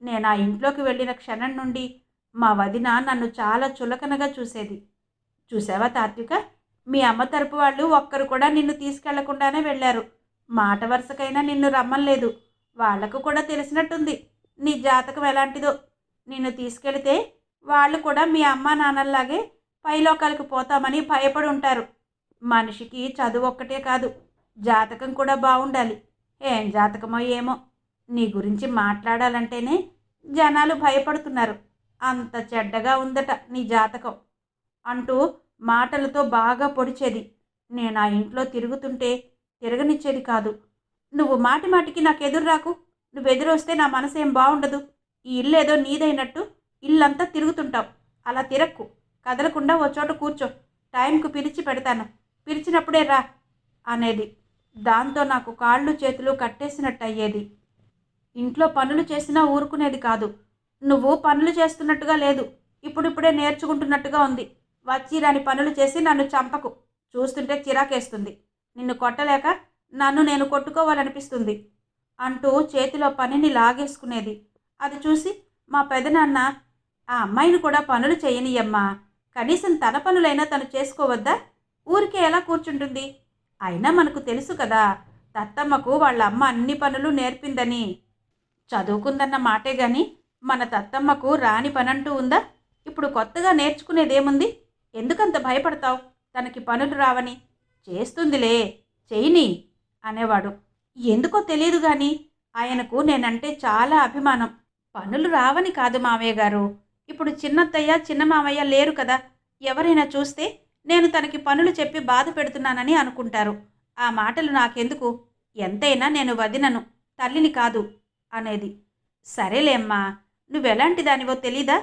Speaker 1: నేను ఆ ఇంట్లోకి వెళ్ళిన క్షణం నుండి మా వదిన నన్ను చాలా చులకనగా చూసేది. చూసావా తాత్విక, మీ అమ్మ తరపు వాళ్ళు ఒక్కరు కూడా నిన్ను తీసుకెళ్లకుండానే వెళ్ళారు. మాట వరుసకైనా నిన్ను రమ్మలేదు. వాళ్లకు కూడా తెలిసినట్టుంది నీ జాతకం ఎలాంటిదో. నిన్ను తీసుకెళితే వాళ్ళు కూడా మీ అమ్మా నాన్నల్లాగే పైలోకాలకు పోతామని భయపడి ఉంటారు. మనిషికి చదువు ఒక్కటే కాదు, జాతకం కూడా బాగుండాలి. ఏం జాతకమో ఏమో, నీ గురించి మాట్లాడాలంటేనే జనాలు భయపడుతున్నారు. అంత చెడ్డగా ఉందట నీ జాతకం అంటూ మాటలతో బాగా పొడిచేది. నేను ఆ ఇంట్లో తిరుగుతుంటే తిరగనిచ్చేది కాదు. నువ్వు మాటి మాటికి నాకు ఎదురు రాకు. నువ్వు ఎదురొస్తే నా మనసేం బాగుండదు. ఈ ఇల్లు ఏదో నీదైనట్టు ఇల్లంతా తిరుగుతుంటావు. అలా తిరక్కు, కదలకుండా ఓ చోట కూర్చో. టైంకు పిలిచి పెడతాను, పిలిచినప్పుడే రా అనేది. దాంతో నాకు కాళ్ళు చేతులు కట్టేసినట్టు అయ్యేది. ఇంట్లో పనులు చేసినా ఊరుకునేది కాదు. నువ్వు పనులు చేస్తున్నట్టుగా లేదు, ఇప్పుడిప్పుడే నేర్చుకుంటున్నట్టుగా ఉంది. వచ్చి రాని పనులు చేసి నన్ను చంపకు. చూస్తుంటే చిరాకేస్తుంది. నిన్ను కొట్టలేక నన్ను నేను కొట్టుకోవాలనిపిస్తుంది అంటూ చేతిలో పనిని లాగేసుకునేది. అది చూసి మా పెదనాన్న, ఆ అమ్మాయిని కూడా పనులు చేయనియమ్మా, కనీసం తన పనులైనా తను చేసుకోవద్దా? ఊరికే ఎలా కూర్చుంటుంది? అయినా మనకు తెలుసు కదా, తత్తమ్మకు వాళ్ళ అమ్మ అన్ని పనులు నేర్పిందని. చదువుకుందన్న మాటే గాని మన తత్తమ్మకు రాని పనంటూ ఉందా? ఇప్పుడు కొత్తగా నేర్చుకునేదేముంది? ఎందుకంత భయపడతావు? తనకి పనులు రావని. చేస్తుందిలే, చెయ్యిని అనేవాడు. ఎందుకో తెలియదు కానీ ఆయనకు నేనంటే చాలా అభిమానం. పనులు రావని కాదు మామయ్య గారు, ఇప్పుడు చిన్నత్తయ్య చిన్న మామయ్య లేరు కదా. ఎవరైనా చూస్తే నేను తనకి పనులు చెప్పి బాధ పెడుతున్నానని అనుకుంటారు. ఆ మాటలు నాకెందుకు? ఎంతైనా నేను వదినను, తల్లిని కాదు అనేది. సరేలేమ్మా, నువ్వెలాంటి దానివో తెలీదా?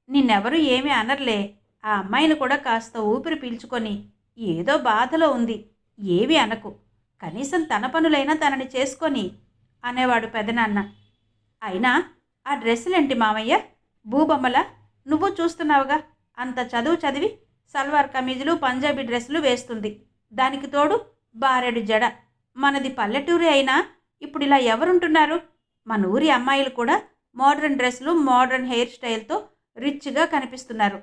Speaker 1: నిన్నెవరూ ఏమీ అనర్లే. ఆ అమ్మాయిని కూడా కాస్త ఊపిరి పీల్చుకొని, ఏదో బాధలో ఉంది, ఏమీ అనకు. కనీసం తన పనులైనా తనని చేసుకొని అనేవాడు పెదనాన్న. అయినా ఆ డ్రెస్సులేంటి మామయ్య? భూబొమ్మల నువ్వు చూస్తున్నావుగా. అంత చదువు చదివి సల్వార్ కమీజులు పంజాబీ డ్రెస్సులు వేస్తుంది. దానికి తోడు బారెడు జడ. మనది పల్లెటూరి అయినా ఇప్పుడు ఇలా ఎవరుంటున్నారు? మన ఊరి అమ్మాయిలు కూడా మోడ్రన్ డ్రెస్సులు, మోడ్రన్ హెయిర్ స్టైల్తో రిచ్గా కనిపిస్తున్నారు.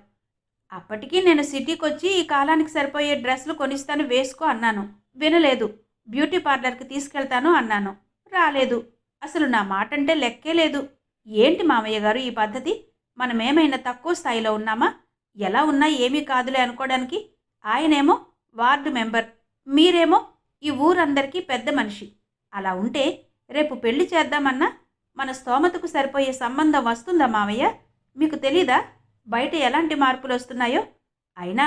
Speaker 1: అప్పటికీ నేను సిటీకి వచ్చి ఈ కాలానికి సరిపోయే డ్రెస్సులు కొనిస్తాను, వేసుకో అన్నాను. వినలేదు. బ్యూటీ పార్లర్కి తీసుకెళ్తాను అన్నాను, రాలేదు. అసలు నా మాట అంటే లెక్కే లేదు. ఏంటి మామయ్య గారు ఈ పద్ధతి? మనమేమైనా తక్కువ స్థాయిలో ఉన్నామా? ఎలా ఉన్నా ఏమీ కాదులే అనుకోవడానికి. ఆయనేమో వార్డు మెంబర్, మీరేమో ఈ ఊరందరికీ పెద్ద మనిషి. అలా ఉంటే రేపు పెళ్లి చేద్దామన్నా మన స్తోమతకు సరిపోయే సంబంధం వస్తుందా మామయ్య? మీకు తెలీదా బయట ఎలాంటి మార్పులు వస్తున్నాయో? అయినా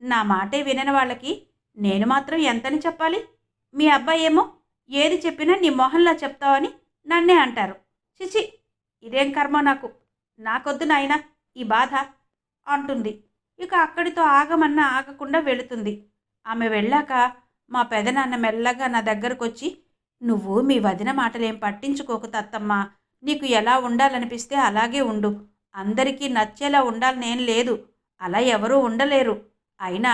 Speaker 1: నా మాటే వినని వాళ్ళకి నేను మాత్రం ఎంతని చెప్పాలి? మీ అబ్బాయి ఏమో ఏది చెప్పినా నీ మొహంలా చెప్తావని నన్నే అంటారు. చిచి, ఇదేం కర్మ నాకు. నాకొద్దు నాయనా ఈ బాధ అంటుంది. ఇక అక్కడితో ఆగమన్నా ఆగకుండా వెళుతుంది. ఆమె వెళ్ళాక మా పెదనాన్న మెల్లగా నా దగ్గరకొచ్చి, నువ్వు మీ వదిన మాటలేం పట్టించుకోకు తత్తమ్మా. నీకు ఎలా ఉండాలనిపిస్తే అలాగే ఉండు. అందరికీ నచ్చేలా ఉండాలనేం లేదు. అలా ఎవరూ ఉండలేరు. అయినా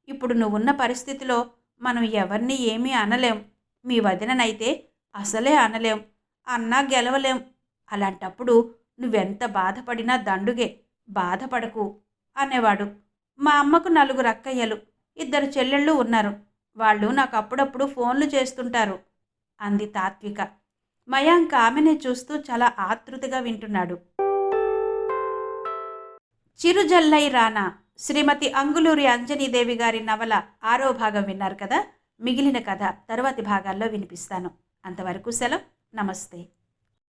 Speaker 1: ఇప్పుడు నువ్వున్న పరిస్థితిలో మనం ఎవరిని ఏమీ అనలేం. మీ వదిననైతే అసలే అనలేం, అన్నా గెలవలేం. అలాంటప్పుడు నువ్వెంత బాధపడినా దండుగే, బాధపడకు అనేవాడు. మా అమ్మకు 4 అక్కయ్యలు, 2 చెల్లెళ్ళు ఉన్నారు. వాళ్ళు నాకు అప్పుడప్పుడు ఫోన్లు చేస్తుంటారు అంది తాత్విక. మయాంక్ ఆమెనే చూస్తూ చాలా ఆతృతగా వింటున్నాడు. చిరుజల్లై రానా శ్రీమతి అంగులూరి అంజనీదేవి గారి నవల 6వ భాగం విన్నారు కదా. మిగిలిన కథ తరువాతి భాగాల్లో వినిపిస్తాను. అంతవరకు సెలవు. నమస్తే.